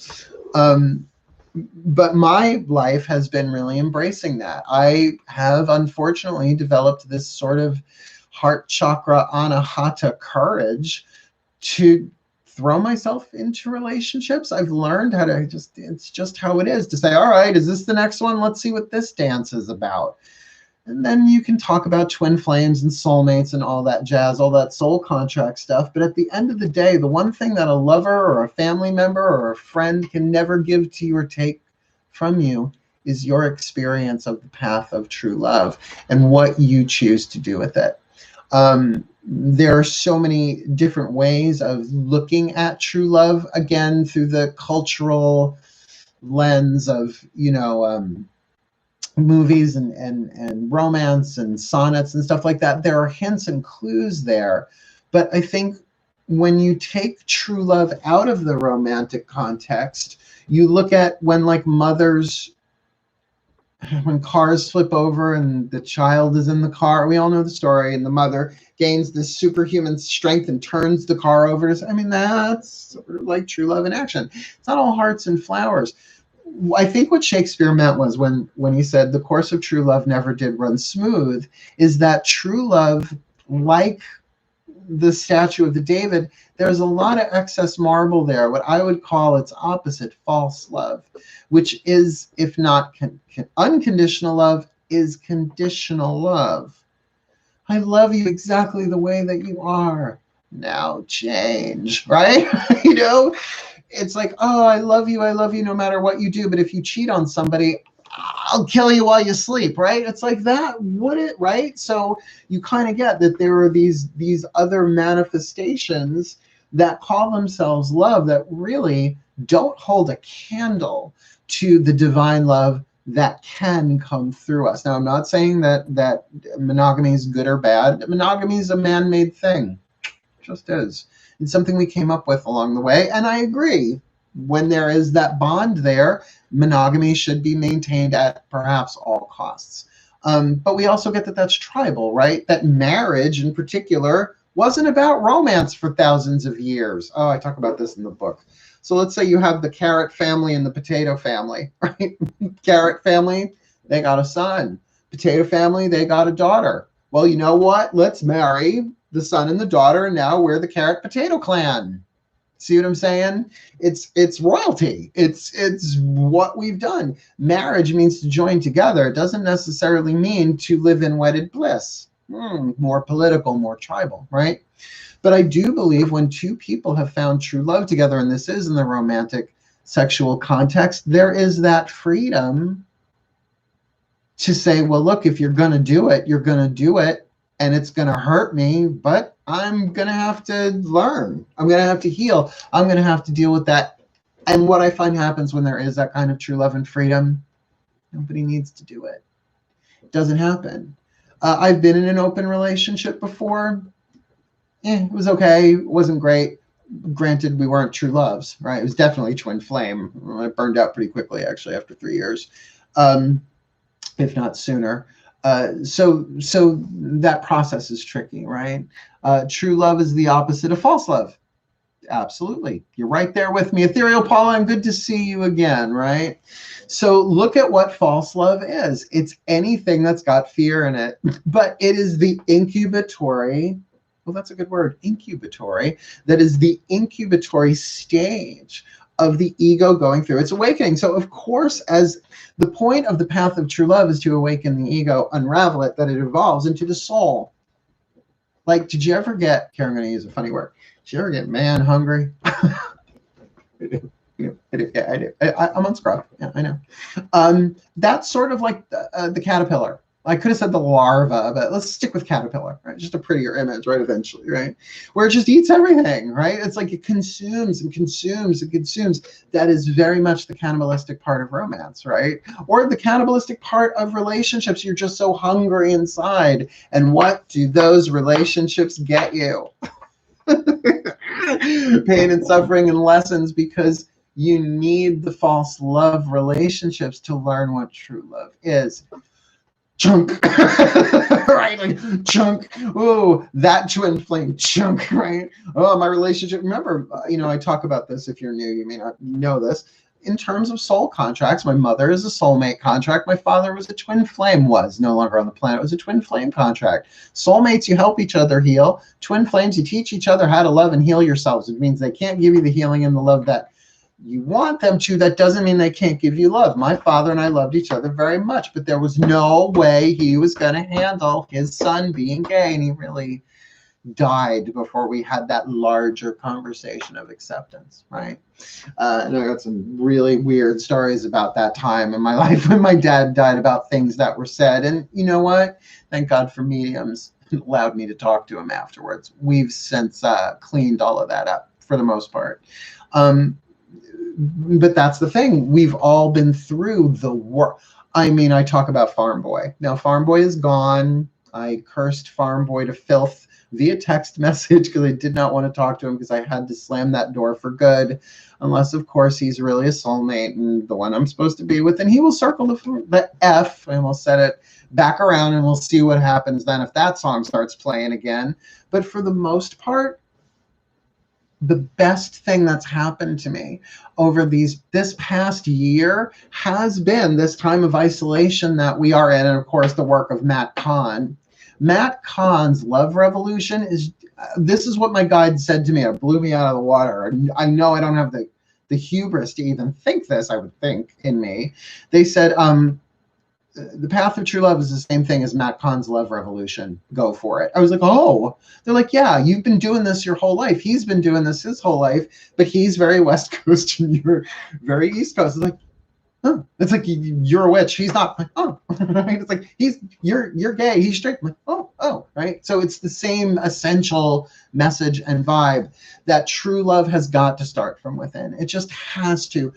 But my life has been really embracing that. I have unfortunately developed this sort of heart chakra anahata courage to throw myself into relationships. I've learned how to it's just how it is to say, all right, is this the next one? Let's see what this dance is about. And then you can talk about twin flames and soulmates and all that jazz, all that soul contract stuff. But at the end of the day, the one thing that a lover or a family member or a friend can never give to you or take from you is your experience of the path of true love and what you choose to do with it. There are so many different ways of looking at true love, again, through the cultural lens of, you know, movies and romance and sonnets and stuff like that. There are hints and clues there. But I think when you take true love out of the romantic context, you look at when, like, mothers, when cars flip over and the child is in the car, we all know the story, and the mother gains this superhuman strength and turns the car over. I mean, that's sort of like true love in action. It's not all hearts and flowers. I think what Shakespeare meant was when he said the course of true love never did run smooth, is that true love, like the statue of the David, there's a lot of excess marble there, what I would call its opposite, false love, which is, if not unconditional love, is conditional love. I love you exactly the way that you are. Now change, right? You know, it's like, oh, I love you no matter what you do. But if you cheat on somebody, I'll kill you while you sleep, right? It's like that, would it, right? So you kind of get that there are these other manifestations that call themselves love that really don't hold a candle to the divine love that can come through us. Now, I'm not saying that monogamy is good or bad. Monogamy is a man-made thing. It just is. It's something we came up with along the way, and I agree. When there is that bond there, monogamy should be maintained at perhaps all costs. But we also get that that's tribal, right? That marriage in particular wasn't about romance for thousands of years. Oh, I talk about this in the book. So let's say you have the carrot family and the potato family, right? Carrot family, they got a son. Potato family, they got a daughter. Well, you know what? Let's marry the son and the daughter, and now we're the carrot potato clan. See what I'm saying? It's royalty. It's what we've done. Marriage means to join together. It doesn't necessarily mean to live in wedded bliss. More political, more tribal, right? But I do believe when two people have found true love together, and this is in the romantic sexual context, there is that freedom to say, well, look, if you're going to do it, you're going to do it, and it's going to hurt me, but I'm going to have to learn. I'm going to have to heal. I'm going to have to deal with that. And what I find happens when there is that kind of true love and freedom, nobody needs to do it. It doesn't happen. I've been in an open relationship before. It was okay. It wasn't great. Granted, we weren't true loves, right? It was definitely twin flame. It burned out pretty quickly, actually, after 3 years, if not sooner. So that process is tricky, right? True love is the opposite of false love. Absolutely. You're right there with me. Ethereal Paula, I'm good to see you again, right? So look at what false love is. It's anything that's got fear in it, but it is the incubatory, well, that's a good word, incubatory, that is the incubatory stage of the ego going through its awakening. So of course, as the point of the path of true love is to awaken the ego, unravel it, that it evolves into the soul. Like, did you ever get, here I'm going to use a funny word, did you ever get man hungry? I do. Yeah, I do. I'm on Scrub. Yeah, I know. That's sort of like the caterpillar. I could have said the larva, but let's stick with caterpillar, right? Just a prettier image, right? Eventually, right? Where it just eats everything, right? It's like it consumes and consumes and consumes. That is very much the cannibalistic part of romance, right? Or the cannibalistic part of relationships. You're just so hungry inside. And what do those relationships get you? Pain and suffering and lessons, because you need the false love relationships to learn what true love is. Chunk. Right, like chunk. Oh, that twin flame chunk, right? Oh, my relationship. Remember, I talk about this. If you're new, you may not know this. In terms of soul contracts, my mother is a soulmate contract. My father was a twin flame, was no longer on the planet. It was a twin flame contract. Soulmates, you help each other heal. Twin flames, you teach each other how to love and heal yourselves. It means they can't give you the healing and the love that you want them to. That doesn't mean they can't give you love. My father and I loved each other very much, but there was no way he was going to handle his son being gay, and he really died before we had that larger conversation of acceptance, right? And I got some really weird stories about that time in my life when my dad died, about things that were said. And you know what? Thank God for mediums. It allowed me to talk to him afterwards. We've since cleaned all of that up for the most part. But that's the thing. We've all been through the war. I mean, I talk about Farm Boy. Now, Farm Boy is gone. I cursed Farm Boy to filth via text message because I did not want to talk to him, because I had to slam that door for good. Unless, of course, he's really a soulmate and the one I'm supposed to be with. And he will circle the F, and we'll set it back around, and we'll see what happens then if that song starts playing again. But for the most part, the best thing that's happened to me over this past year has been this time of isolation that we are in, and of course the work of Matt Kahn. Matt Kahn's Love Revolution is, this is what my guide said to me. It blew me out of the water. I know I don't have the hubris to even think this, I would think, in me. They said, the path of true love is the same thing as Matt Kahn's Love Revolution. Go for it. I was like, oh. They're like, yeah, you've been doing this your whole life. He's been doing this his whole life, but he's very West Coast and you're very East Coast. It's like, huh. It's like you're a witch. He's not. Like, oh, right? It's like you're gay. He's straight. I'm like, oh, right. So it's the same essential message and vibe that true love has got to start from within. It just has to.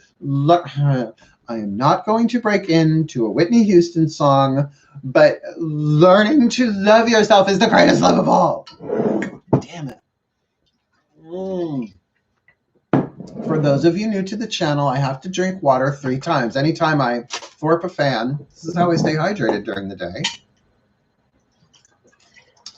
I am not going to break into a Whitney Houston song, but learning to love yourself is the greatest love of all. Damn it. For those of you new to the channel, I have to drink water 3 times. Anytime I throw up a fan, this is how I stay hydrated during the day.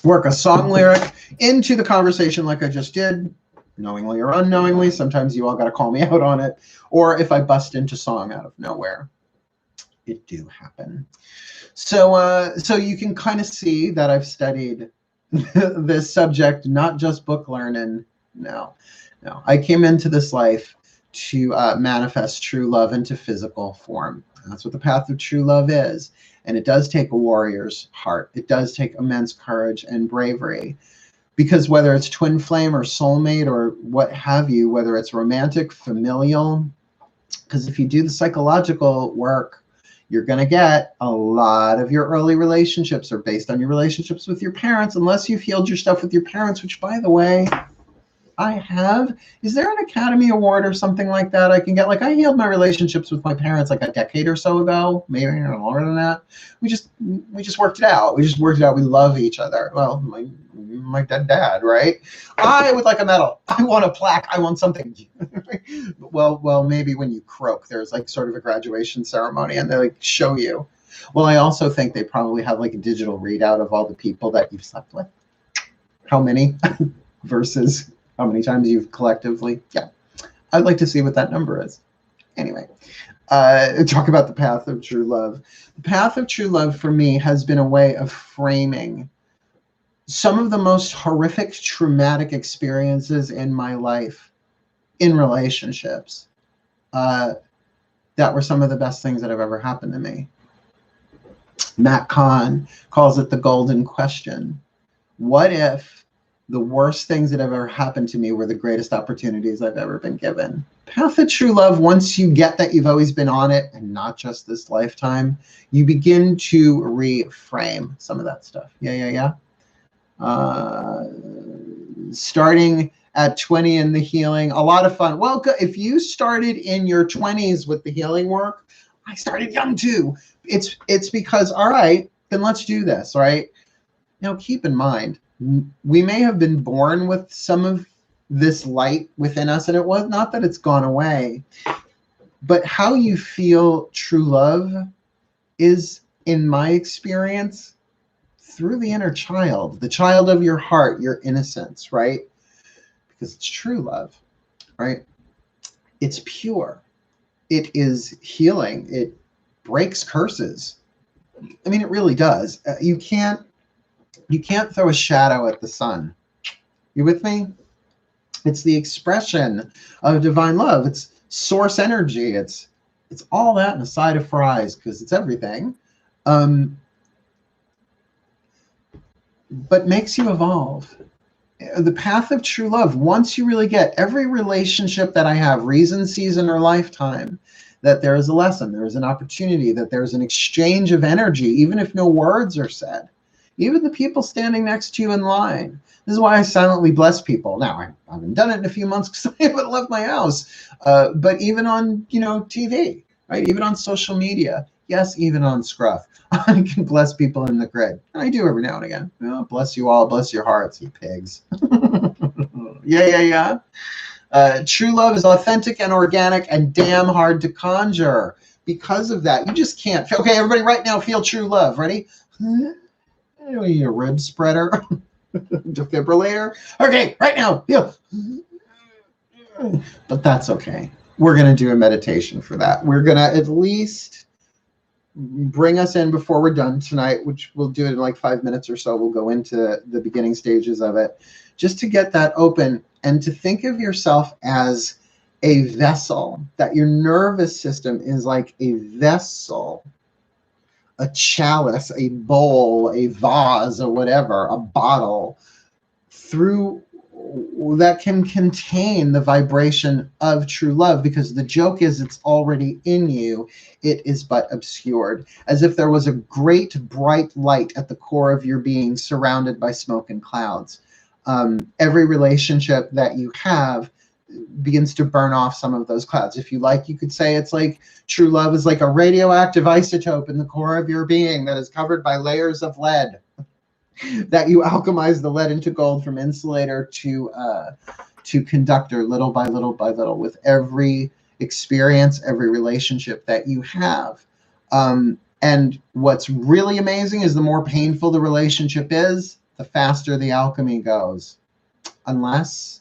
Work a song lyric into the conversation like I just did. Knowingly or unknowingly, sometimes you all got to call me out on it. Or if I bust into song out of nowhere, it do happen. So you can kind of see that I've studied this subject, not just book learning. No, I came into this life to manifest true love into physical form. That's what the path of true love is. And it does take a warrior's heart. It does take immense courage and bravery. Because whether it's twin flame or soulmate or what have you, whether it's romantic, familial, because if you do the psychological work, you're going to get a lot of your early relationships are based on your relationships with your parents, unless you've healed your stuff with your parents, which, by the way, I have. Is there an Academy Award or something like that I can get? Like, I healed my relationships with my parents like a decade or so ago, maybe longer than that. We just worked it out. We love each other. Well, my dead dad, right? I would like a medal. I want a plaque. I want something. well, maybe when you croak, there's like sort of a graduation ceremony, and they like show you. Well, I also think they probably have like a digital readout of all the people that you've slept with. How many versus how many times you've collectively. Yeah, I'd like to see what that number is. Anyway, talk about the path of true love. The path of true love for me has been a way of framing some of the most horrific, traumatic experiences in my life in relationships that were some of the best things that have ever happened to me. Matt Kahn calls it the golden question. What if The worst things that have ever happened to me were the greatest opportunities I've ever been given. Path of true love, once you get that you've always been on it and not just this lifetime, you begin to reframe some of that stuff. Starting at 20 in the healing, a lot of fun. Well, if you started in your 20s with the healing work, I started young too. It's because, all right, then let's do this, right? Now, keep in mind, we may have been born with some of this light within us, and it was not that it's gone away, but how you feel true love is, in my experience, through the inner child, the child of your heart, your innocence, right? Because it's true love, right? It's pure. It is healing. It breaks curses. I mean, it really does. You can't throw a shadow at the sun. You with me? It's the expression of divine love. It's source energy. It's all that and a side of fries, because it's everything. But makes you evolve. The path of true love, once you really get every relationship that I have, reason, season, or lifetime, that there is a lesson, there is an opportunity, that there's an exchange of energy, even if no words are said. Even the people standing next to you in line. This is why I silently bless people. Now, I haven't done it in a few months because I haven't left my house. But even on, TV, right? Even on social media. Yes, even on Scruff. I can bless people in the grid. And I do every now and again. Bless you all. Bless your hearts, you pigs. True love is authentic and organic and damn hard to conjure. Because of that, you just can't. Okay, everybody right now feel true love. Ready? A rib spreader, defibrillator. Okay, right now, feel. But that's okay. We're going to do a meditation for that. We're going to at least bring us in before we're done tonight, which we'll do it in like 5 minutes or so. We'll go into the beginning stages of it, just to get that open and to think of yourself as a vessel, that your nervous system is like a vessel, a chalice, a bowl, a vase, or whatever, a bottle, through that can contain the vibration of true love, because the joke is it's already in you. It is but obscured, as if there was a great bright light at the core of your being, surrounded by smoke and clouds. Every relationship that you have begins to burn off some of those clouds. If you like, you could say it's like true love is like a radioactive isotope in the core of your being that is covered by layers of lead, that you alchemize the lead into gold from insulator to conductor, little by little by little, with every experience, every relationship that you have. And what's really amazing is the more painful the relationship is, the faster the alchemy goes, unless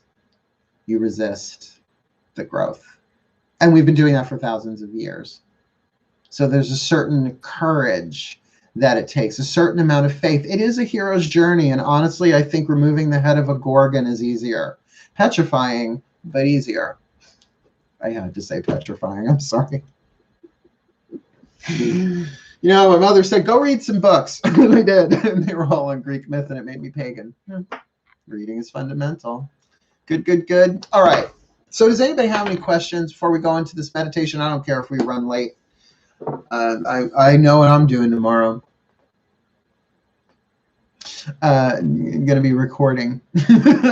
you resist the growth. And we've been doing that for thousands of years. So there's a certain courage that it takes, a certain amount of faith. It is a hero's journey. And honestly, I think removing the head of a Gorgon is easier. Petrifying, but easier. I had to say petrifying. I'm sorry. My mother said, go read some books. And I did. And they were all on Greek myth, and it made me pagan. Reading is fundamental. Good. All right. So does anybody have any questions before we go into this meditation? I don't care if we run late. I know what I'm doing tomorrow. I'm going to be recording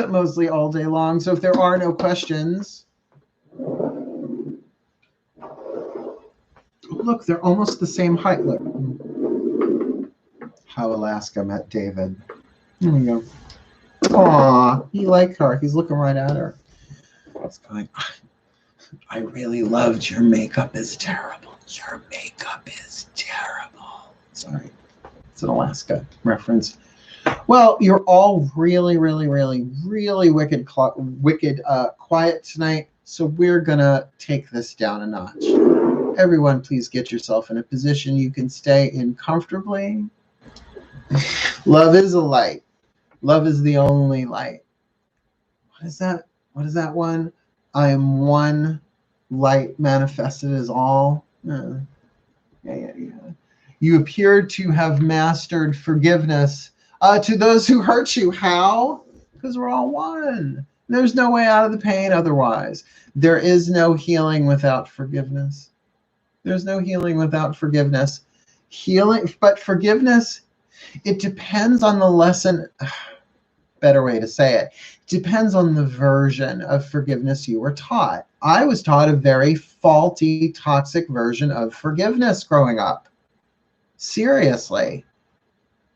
mostly all day long. So if there are no questions. Look, they're almost the same height. Look. How Alaska met David. Here we go. Aw, he liked her. He's looking right at her. He's going, I really loved your makeup is terrible. Your makeup is terrible. Sorry. It's an Alaska reference. Well, you're all really, really, really, really wicked quiet tonight. So we're going to take this down a notch. Everyone, please get yourself in a position you can stay in comfortably. Love is a light. Love is the only light. What is that? What is that one? I am one light manifested as all. Yeah. You appear to have mastered forgiveness to those who hurt you. How? because we're all one. There's no way out of the pain otherwise. There is no healing without forgiveness. There's no healing without forgiveness. Healing, but forgiveness, it depends on the lesson. Better way to say it. Depends on the version of forgiveness you were taught. I was taught a very faulty, toxic version of forgiveness growing up. Seriously.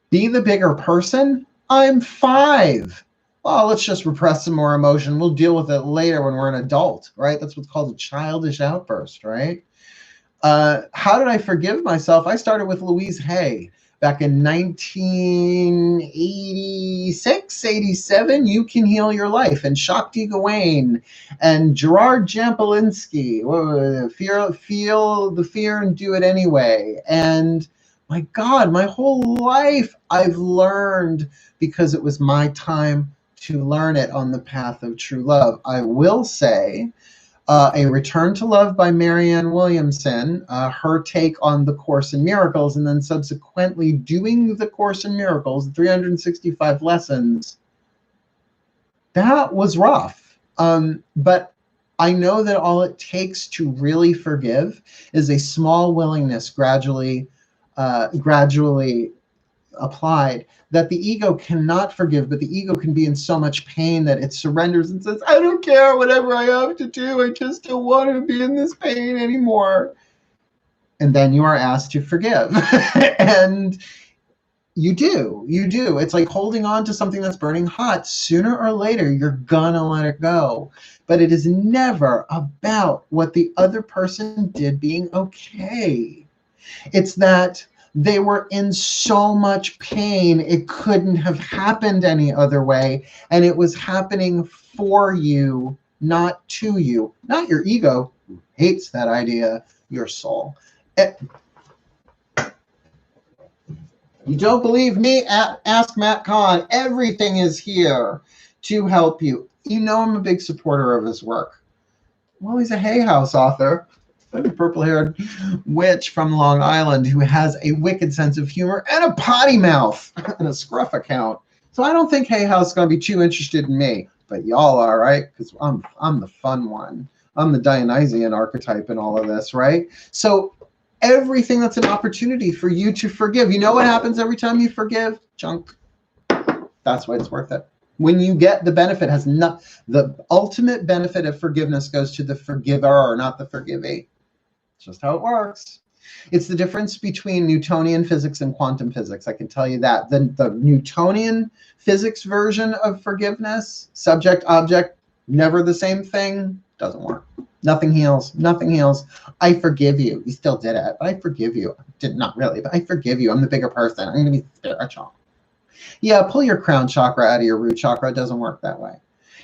Be the bigger person? I'm 5. Oh, let's just repress some more emotion. We'll deal with it later when we're an adult, right? That's what's called a childish outburst, right? How did I forgive myself? I started with Louise Hay back in 1986, 87. You Can Heal Your Life, and Shakti Gawain and Gerard Jampolinski. Feel the fear and do it anyway. And my God, my whole life I've learned, because it was my time to learn it, on the path of true love. I will say, A Return to Love by Marianne Williamson, her take on the Course in Miracles, and then subsequently doing the Course in Miracles, 365 lessons. That was rough. But I know that all it takes to really forgive is a small willingness, gradually applied, that the ego cannot forgive, but the ego can be in so much pain that it surrenders and says, I don't care whatever I have to do. I just don't want to be in this pain anymore. And then you are asked to forgive. And you do. It's like holding on to something that's burning hot. Sooner or later, you're gonna let it go. But it is never about what the other person did being okay. It's that they were in so much pain, it couldn't have happened any other way. And it was happening for you, not to you. Not your ego, who hates that idea, your soul. You don't believe me? Ask Matt Kahn. Everything is here to help you. You know I'm a big supporter of his work. Well, he's a Hay House author. A purple-haired witch from Long Island who has a wicked sense of humor and a potty mouth and a scruff account. So I don't think Hay House is going to be too interested in me, but y'all are, right? Because I'm the fun one. I'm the Dionysian archetype in all of this, right? So everything that's an opportunity for you to forgive. You know what happens every time you forgive? Junk. That's why it's worth it. When you get the benefit, the ultimate benefit of forgiveness goes to the forgiver, not the forgivee. Just how it works. It's the difference between Newtonian physics and quantum physics. I can tell you that. The Newtonian physics version of forgiveness, subject, object, never the same thing, doesn't work. Nothing heals. Nothing heals. I forgive you. You still did it, but I forgive you. Not really, but I forgive you. I'm the bigger person. I'm going to be spiritual. Yeah, pull your crown chakra out of your root chakra. It doesn't work that way.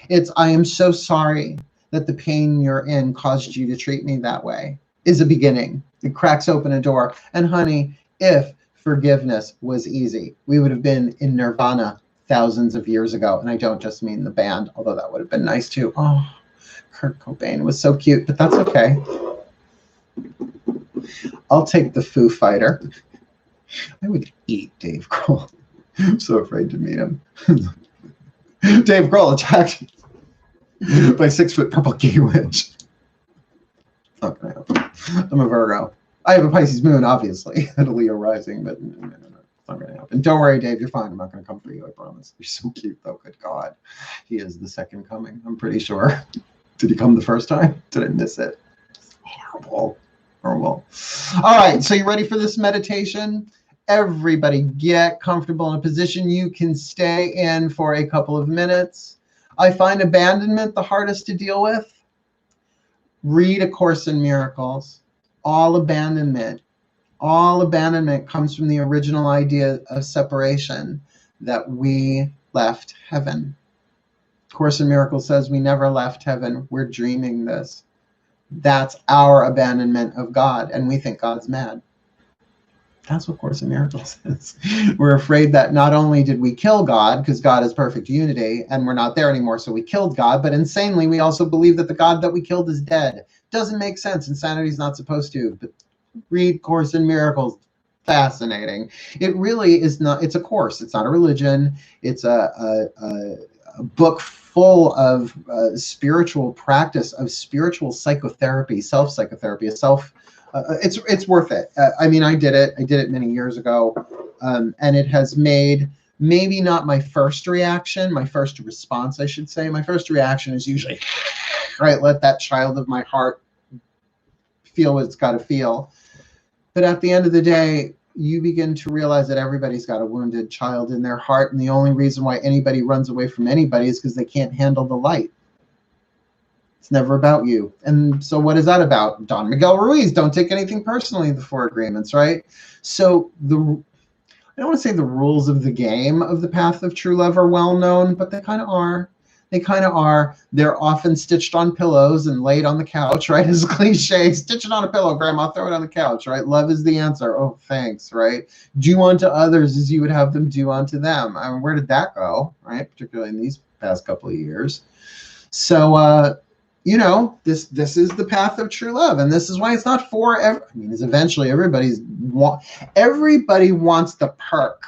It's, I am so sorry that the pain you're in caused you to treat me that way. Is a beginning. It cracks open a door. And honey, if forgiveness was easy, we would have been in nirvana thousands of years ago. And I don't just mean the band, although that would have been nice too. Oh, Kurt Cobain was so cute, but that's okay. I'll take the Foo Fighter. I would eat Dave Grohl. I'm so afraid to meet him. Dave Grohl attacked by 6-foot purple gay witch. Not gonna happen. I'm a Virgo. I have a Pisces moon, obviously, and a Leo rising, but no, it's not gonna happen. Don't worry, Dave, you're fine. I'm not gonna come for you, I promise. You're so cute, though. Good God, he is the second coming. I'm pretty sure. Did he come the first time? Did I miss it? Horrible, horrible. All right, so you ready for this meditation? Everybody, get comfortable in a position you can stay in for a couple of minutes. I find abandonment the hardest to deal with. Read A Course in Miracles. All abandonment comes from the original idea of separation, that we left heaven. Course in Miracles says we never left heaven. We're dreaming this. That's our abandonment of God, and we think God's mad. That's what Course in Miracles is. We're afraid that not only did we kill God, because God is perfect unity, and we're not there anymore, so we killed God, but insanely, we also believe that the God that we killed is dead. Doesn't make sense. Insanity's not supposed to, but read Course in Miracles. Fascinating. It really is not, it's a course. It's not a religion. It's a book full of spiritual practice, of spiritual psychotherapy, self-psychotherapy, it's worth it. I mean, I did it many years ago, and it has made maybe not my first reaction, my first response, I should say. My first reaction is usually, right, let that child of my heart feel what it's got to feel. But at the end of the day, you begin to realize that everybody's got a wounded child in their heart, and the only reason why anybody runs away from anybody is because they can't handle the light. It's never about you. And so what is that about? Don Miguel Ruiz, don't take anything personally, the 4 agreements, right? So I don't want to say the rules of the game of the path of true love are well known, but they kind of are. They kind of are. They're often stitched on pillows and laid on the couch, right? As a cliche, stitch it on a pillow, grandma, throw it on the couch, right? Love is the answer. Oh, thanks, right? Do unto others as you would have them do unto them. I mean, where did that go, right? Particularly in these past couple of years. So, you know, this is the path of true love, and this is why it's not for I mean, it's eventually everybody wants the perk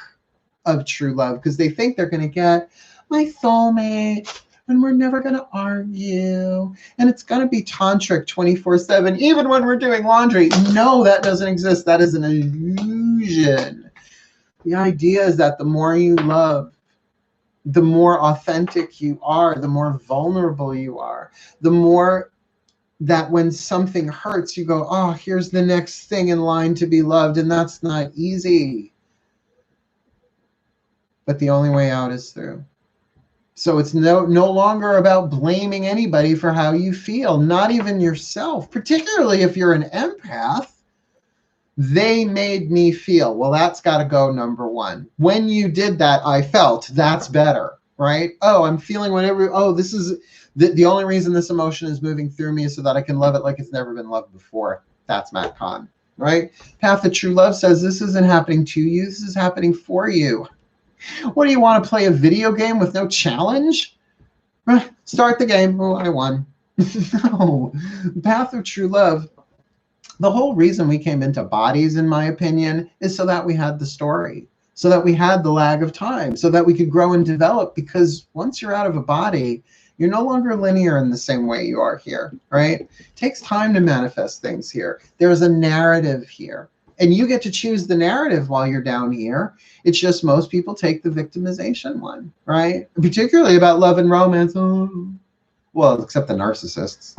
of true love because they think they're going to get my soulmate, and we're never going to argue, and it's going to be tantric 24/7, even when we're doing laundry. No, that doesn't exist. That is an illusion. The idea is that the more you love, the more authentic you are, the more vulnerable you are, the more that when something hurts, you go, oh, here's the next thing in line to be loved, and that's not easy. But the only way out is through. So it's no longer about blaming anybody for how you feel, not even yourself, particularly if you're an empath. They made me feel. Well, that's got to go number 1. When you did that, I felt. That's better, right? Oh, I'm feeling whatever. Oh, this is the only reason this emotion is moving through me is so that I can love it like it's never been loved before. That's Matt Kahn, right? Path of True Love says this isn't happening to you. This is happening for you. What do you want to play a video game with no challenge? Start the game. Oh, I won. No. Path of True Love. The whole reason we came into bodies, in my opinion, is so that we had the story, so that we had the lag of time, so that we could grow and develop. Because once you're out of a body, you're no longer linear in the same way you are here, right? It takes time to manifest things here. There's a narrative here. And you get to choose the narrative while you're down here. It's just most people take the victimization one, right? Particularly about love and romance. Oh, well, except the narcissists.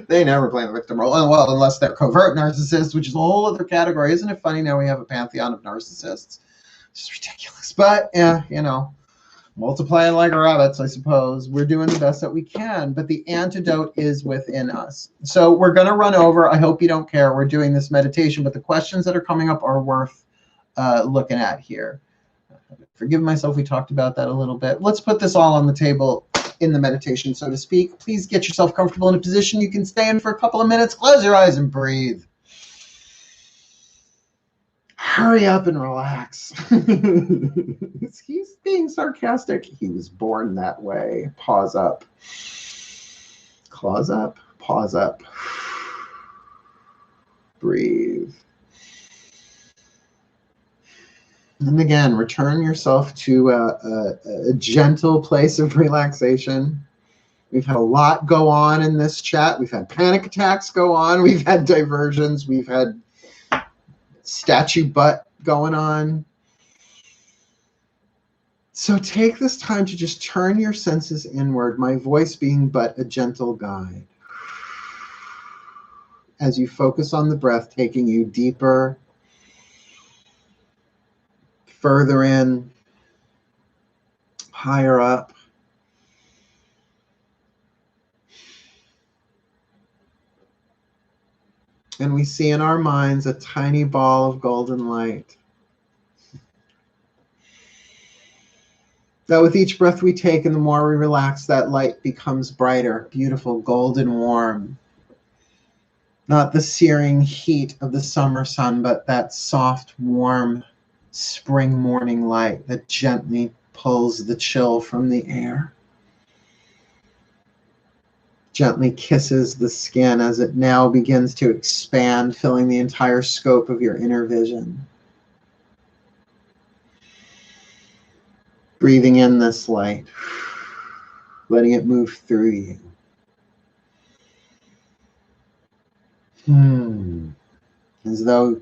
They never play the victim role. Well, unless they're covert narcissists, which is a whole other category. Isn't it funny now we have a pantheon of narcissists? It's ridiculous. But, yeah, you know, multiplying like rabbits, I suppose. We're doing the best that we can, but the antidote is within us. So we're going to run over. I hope you don't care. We're doing this meditation, but the questions that are coming up are worth looking at here. Forgive myself, we talked about that a little bit. Let's put this all on the table in the meditation, so to speak. Please get yourself comfortable in a position you can stay in for a couple of minutes. Close your eyes and breathe. Hurry up and relax. He's being sarcastic. He was born that way. Pause up. Claws up. Pause up. Breathe. And again, return yourself to a gentle place of relaxation. We've had a lot go on in this chat. We've had panic attacks go on. We've had diversions. We've had statue butt going on. So take this time to just turn your senses inward, my voice being but a gentle guide. As you focus on the breath, taking you deeper, further in, higher up. And we see in our minds a tiny ball of golden light. That with each breath we take and the more we relax, that light becomes brighter, beautiful, golden warm. Not the searing heat of the summer sun, but that soft, warm spring morning light that gently pulls the chill from the air. Gently kisses the skin as it now begins to expand, filling the entire scope of your inner vision. Breathing in this light, letting it move through you. As though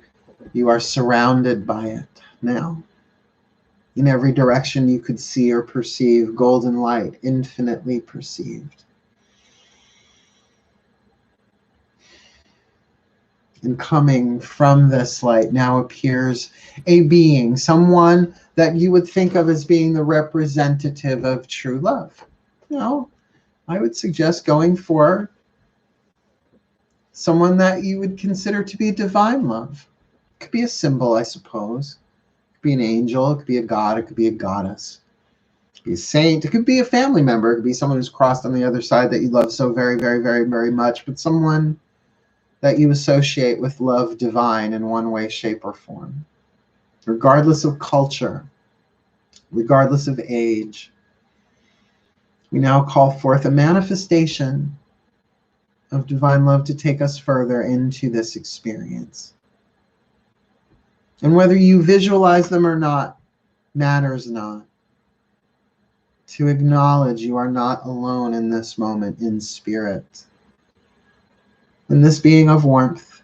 you are surrounded by it now. In every direction you could see or perceive, golden light, infinitely perceived. And coming from this light now appears a being, someone that you would think of as being the representative of true love. Now, I would suggest going for someone that you would consider to be divine love. It could be a symbol, I suppose. It could be an angel, it could be a god, it could be a goddess. It could be a saint, it could be a family member, it could be someone who's crossed on the other side that you love so very, very, very, very much, but someone that you associate with love divine in one way, shape, or form. Regardless of culture, regardless of age, we now call forth a manifestation of divine love to take us further into this experience. And whether you visualize them or not matters not. To acknowledge you are not alone in this moment in spirit. And this being of warmth,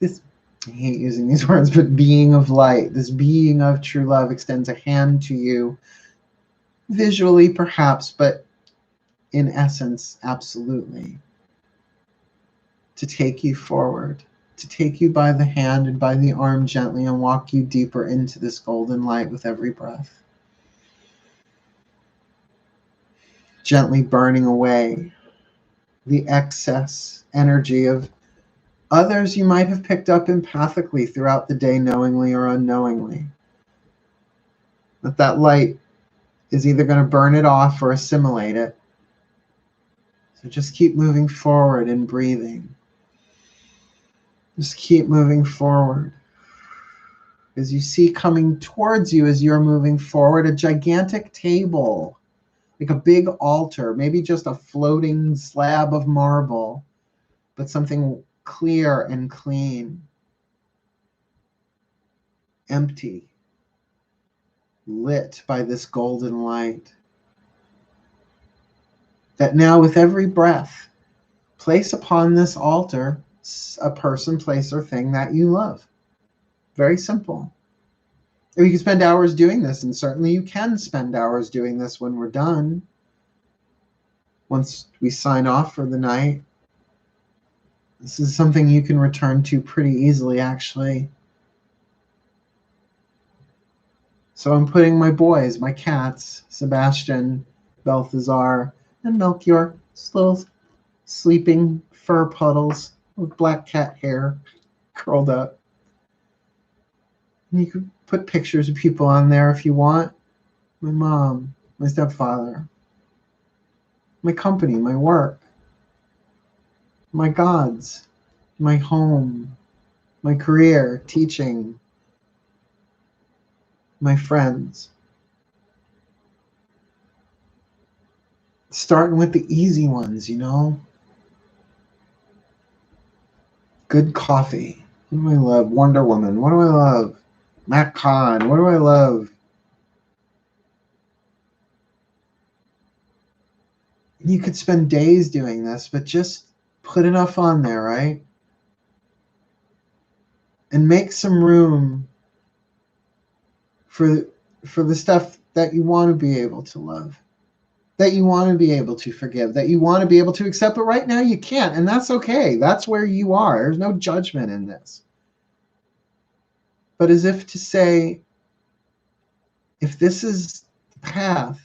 this, I hate using these words, but being of light, this being of true love extends a hand to you, visually perhaps, but in essence, absolutely, to take you forward, to take you by the hand and by the arm gently and walk you deeper into this golden light with every breath. Gently burning away the excess energy of others you might have picked up empathically throughout the day, knowingly or unknowingly. That light is either going to burn it off or assimilate it. So just keep moving forward and breathing. Just keep moving forward. As you see coming towards you as you're moving forward, a gigantic table, like a big altar, maybe just a floating slab of marble, but something clear and clean, empty, lit by this golden light. That now with every breath, place upon this altar a person, place, or thing that you love. Very simple. And you can spend hours doing this, and certainly you can spend hours doing this when we're done. Once we sign off for the night, this is something you can return to pretty easily, actually. So I'm putting my boys, my cats, Sebastian, Balthazar, and Melchior, little sleeping fur puddles with black cat hair curled up. And you could put pictures of people on there if you want. My mom, my stepfather, my company, my work, my gods, my home, my career, teaching, my friends. Starting with the easy ones, you know. Good coffee. What do I love? Wonder Woman. What do I love? Matt Kahn. What do I love? You could spend days doing this, but just put enough on there, right? And make some room for the stuff that you want to be able to love, that you want to be able to forgive, that you want to be able to accept, but right now you can't, and that's okay. That's where you are. There's no judgment in this. But as if to say, if this is the path,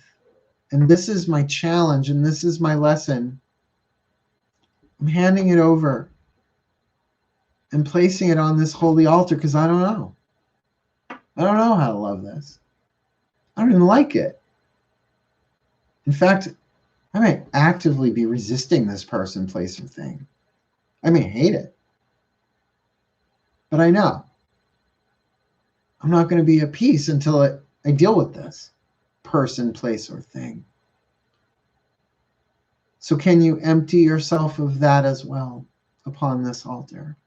and this is my challenge, and this is my lesson, I'm handing it over and placing it on this holy altar because I don't know. I don't know how to love this. I don't even like it. In fact, I may actively be resisting this person, place, or thing. I may hate it. But I know I'm not going to be at peace until I deal with this person, place, or thing. So can you empty yourself of that as well upon this altar?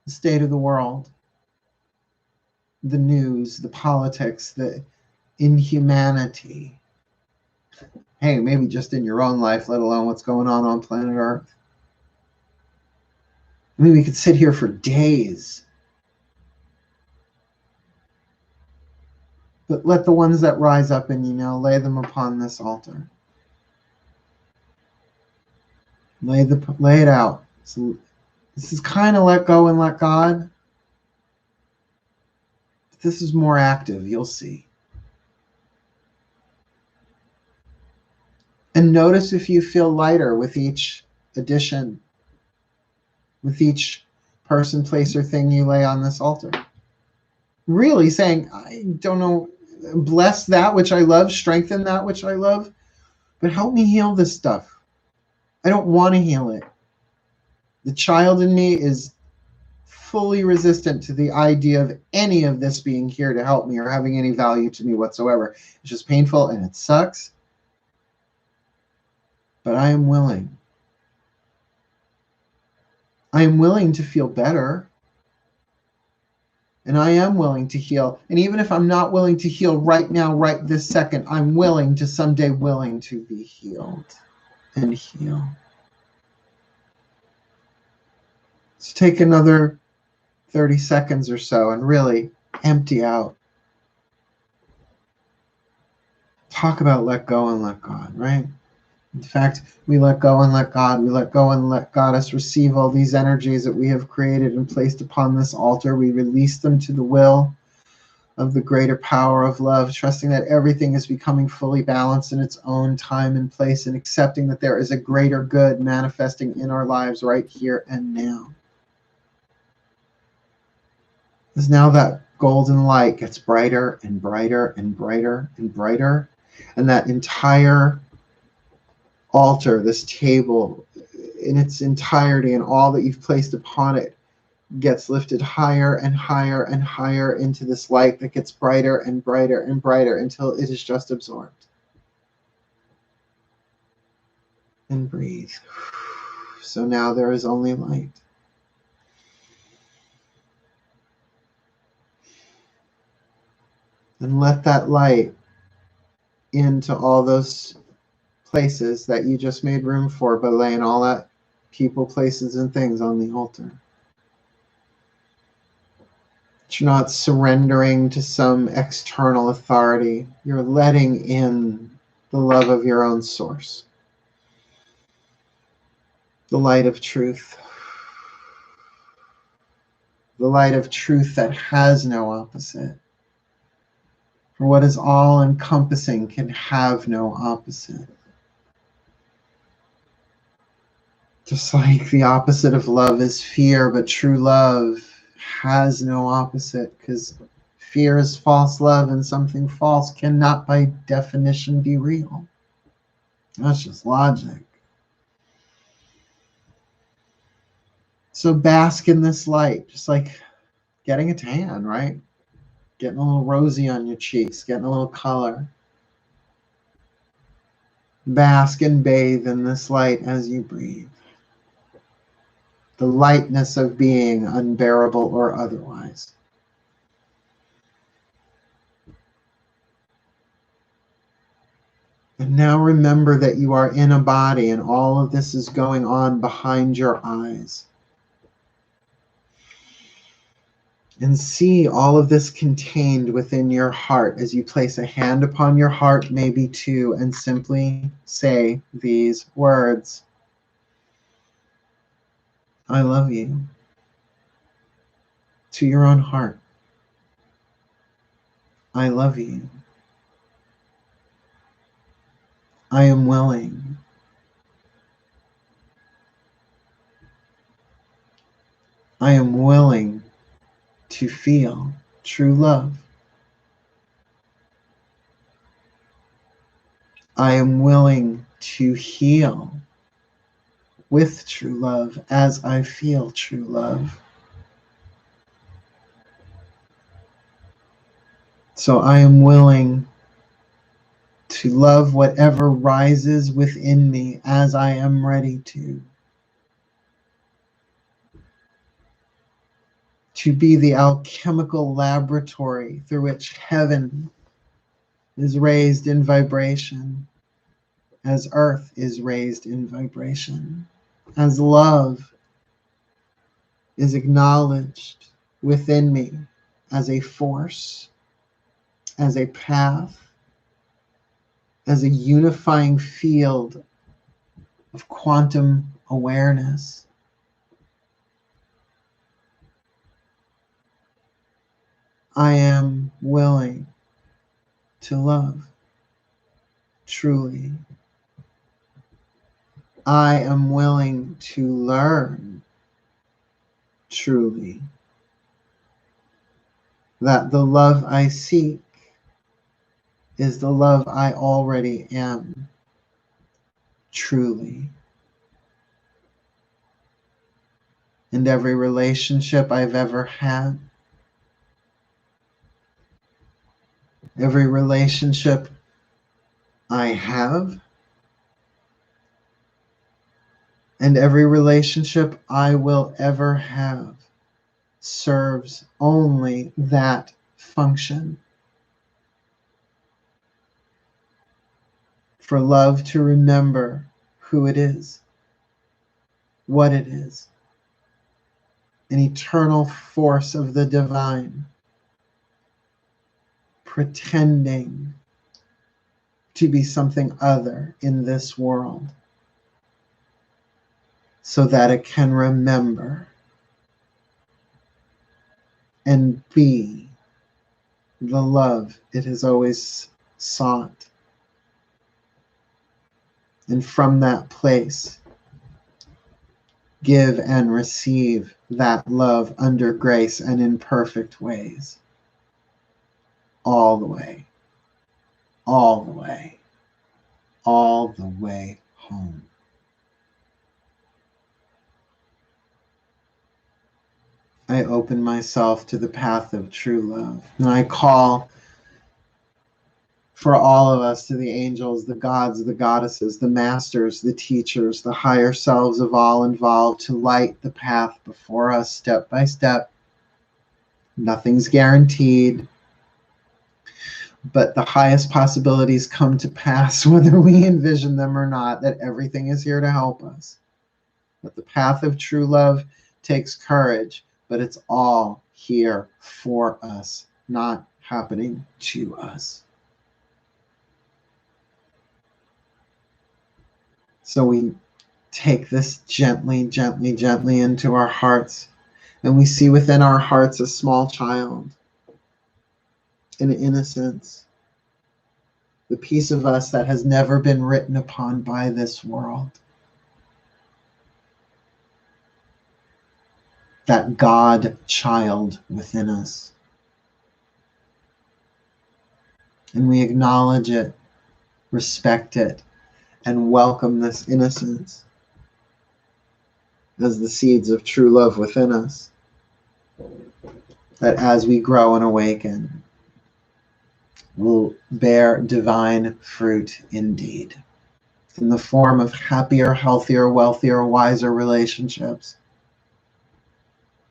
The state of the world, the news, the politics, the inhumanity. Hey, maybe just in your own life, let alone what's going on planet Earth. I mean, we could sit here for days. But let the ones that rise up and, lay them upon this altar. Lay it out. So this is kind of let go and let God. But this is more active, you'll see. And notice if you feel lighter with each addition, with each person, place, or thing you lay on this altar. Really saying, I don't know, bless that which I love, strengthen that which I love, but help me heal this stuff. I don't want to heal it. The child in me is fully resistant to the idea of any of this being here to help me or having any value to me whatsoever. It's just painful and it sucks. But I am willing. I am willing to feel better. And I am willing to heal. And even if I'm not willing to heal right now, right this second, I'm willing to someday to be healed and heal. Let's take another 30 seconds or so and really empty out. Talk about let go and let God, right? In fact, we let go and let God. We let go and let Goddess receive all these energies that we have created and placed upon this altar. We release them to the will of the greater power of love, trusting that everything is becoming fully balanced in its own time and place, and accepting that there is a greater good manifesting in our lives right here and now. As now that golden light gets brighter and brighter and brighter and brighter, and that entire altar, this table in its entirety and all that you've placed upon it gets lifted higher and higher and higher into this light that gets brighter and brighter and brighter until it is just absorbed. And breathe. So now there is only light. And let that light into all those places that you just made room for by laying all that people, places, and things on the altar. You're not surrendering to some external authority. You're letting in the love of your own source. The light of truth. The light of truth that has no opposite. For what is all-encompassing can have no opposite. Just like the opposite of love is fear, but true love has no opposite, because fear is false love, and something false cannot by definition be real. That's just logic. So bask in this light, just like getting a tan, right? Getting a little rosy on your cheeks, getting a little color. Bask and bathe in this light as you breathe. The lightness of being, unbearable or otherwise. And now remember that you are in a body and all of this is going on behind your eyes. And see all of this contained within your heart as you place a hand upon your heart, maybe two, and simply say these words. I love you. To your own heart. I love you. I am willing. I am willing to feel true love. I am willing to heal with true love as I feel true love. So I am willing to love whatever rises within me as I am ready to. to be the alchemical laboratory through which heaven is raised in vibration, as earth is raised in vibration, as love is acknowledged within me as a force, as a path, as a unifying field of quantum awareness. I am willing to love truly. I am willing to learn truly that the love I seek is the love I already am truly. And every relationship I've ever had, every relationship I have, and every relationship I will ever have serves only that function. For love to remember who it is, what it is, an eternal force of the divine, pretending to be something other in this world, so that it can remember and be the love it has always sought. And from that place, give and receive that love under grace and in perfect ways. All the way, all the way, all the way home. I open myself to the path of true love. And I call for all of us to the angels, the gods, the goddesses, the masters, the teachers, the higher selves of all involved to light the path before us step by step. Nothing's guaranteed, but the highest possibilities come to pass whether we envision them or not, that everything is here to help us. That the path of true love takes courage, but it's all here for us, not happening to us. So we take this gently, gently, gently into our hearts, and we see within our hearts a small child, an innocence, the piece of us that has never been written upon by this world. That God child within us. And we acknowledge it, respect it, and welcome this innocence as the seeds of true love within us. That as we grow and awaken, will bear divine fruit indeed, in the form of happier, healthier, wealthier, wiser relationships.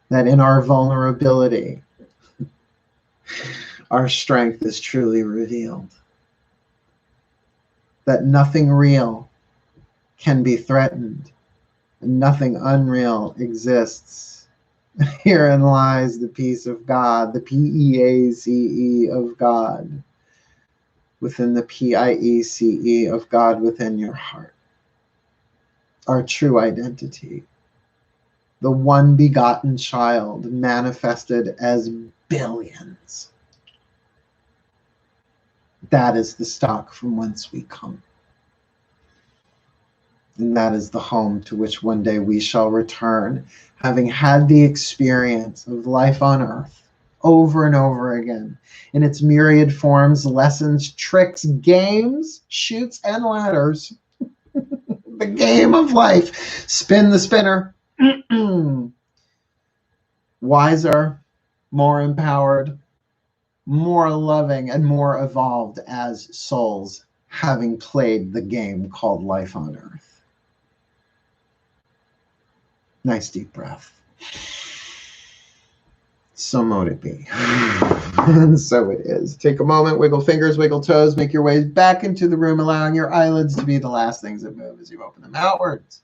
That in our vulnerability, our strength is truly revealed. That nothing real can be threatened, and nothing unreal exists. Herein lies the peace of God, the P-E-A-C-E of God, within the P-I-E-C-E of God within your heart. Our true identity. The one begotten child manifested as billions. That is the stock from whence we come. And that is the home to which one day we shall return, having had the experience of life on earth over and over again, in its myriad forms, lessons, tricks, games, chutes, and ladders. The game of life. Spin the spinner. Wiser, more empowered, more loving, and more evolved as souls, having played the game called life on earth. Nice deep breath. So mote it be. And so it is. Take a moment, wiggle fingers, wiggle toes, make your way back into the room, allowing your eyelids to be the last things that move as you open them outwards.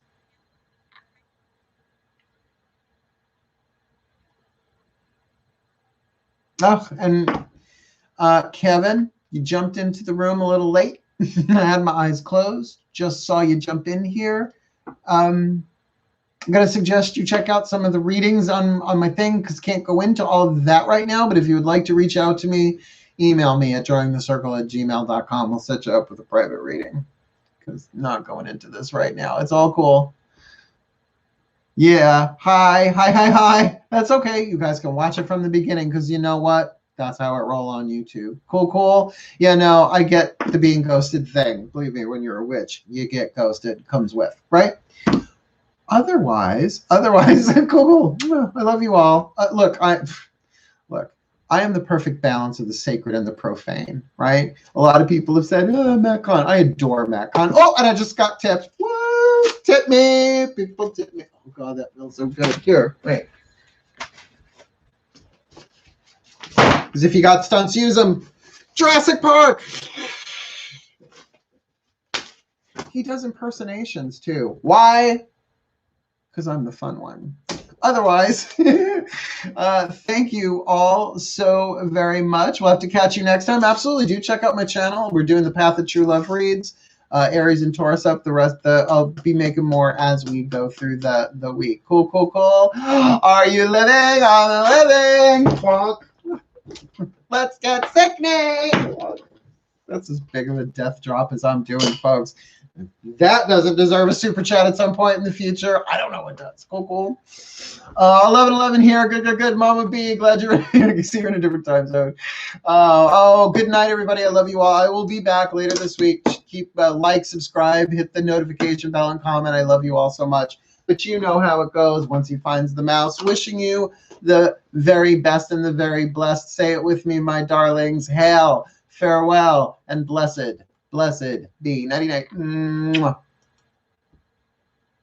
Oh, and Kevin, you jumped into the room a little late. I had my eyes closed. Just saw you jump in here. I'm going to suggest you check out some of the readings on my thing because can't go into all of that right now. But if you would like to reach out to me, email me at drawingthecircle@gmail.com. We'll set you up with a private reading because not going into this right now. It's all cool. Yeah. Hi. That's okay. You guys can watch it from the beginning because you know what? That's how it roll on YouTube. Cool. Yeah, no, I get the being ghosted thing. Believe me, when you're a witch, you get ghosted. Comes with, right? Otherwise, cool. I love you all. Look, I am the perfect balance of the sacred and the profane, right? A lot of people have said, oh, Matt Kahn. I adore Matt Kahn. Oh, and I just got tipped. Woo! Tip me. People tip me. Oh, God, that feels so good. Here, wait. Because if you got stunts, use them. Jurassic Park. He does impersonations, too. Why? Because I'm the fun one. Otherwise, thank you all so very much. We'll have to catch you next time. Absolutely, do check out my channel. We're doing the Path of True Love reads, Aries and Taurus up. The rest, I'll be making more as we go through the week. Cool. Are you living on the living? Fuck. Let's get sickening. That's as big of a death drop as I'm doing, folks. That doesn't deserve a super chat at some point in the future. I don't know what does. Cool. 11 here. Good. Mama B, glad you're here. I see you in a different time zone. Good night, everybody. I love you all. I will be back later this week. Keep like, subscribe, hit the notification bell, and comment. I love you all so much. But you know how it goes once he finds the mouse. Wishing you the very best and the very blessed. Say it with me, my darlings. Hail, farewell, and blessed be. Nighty night. Mwah.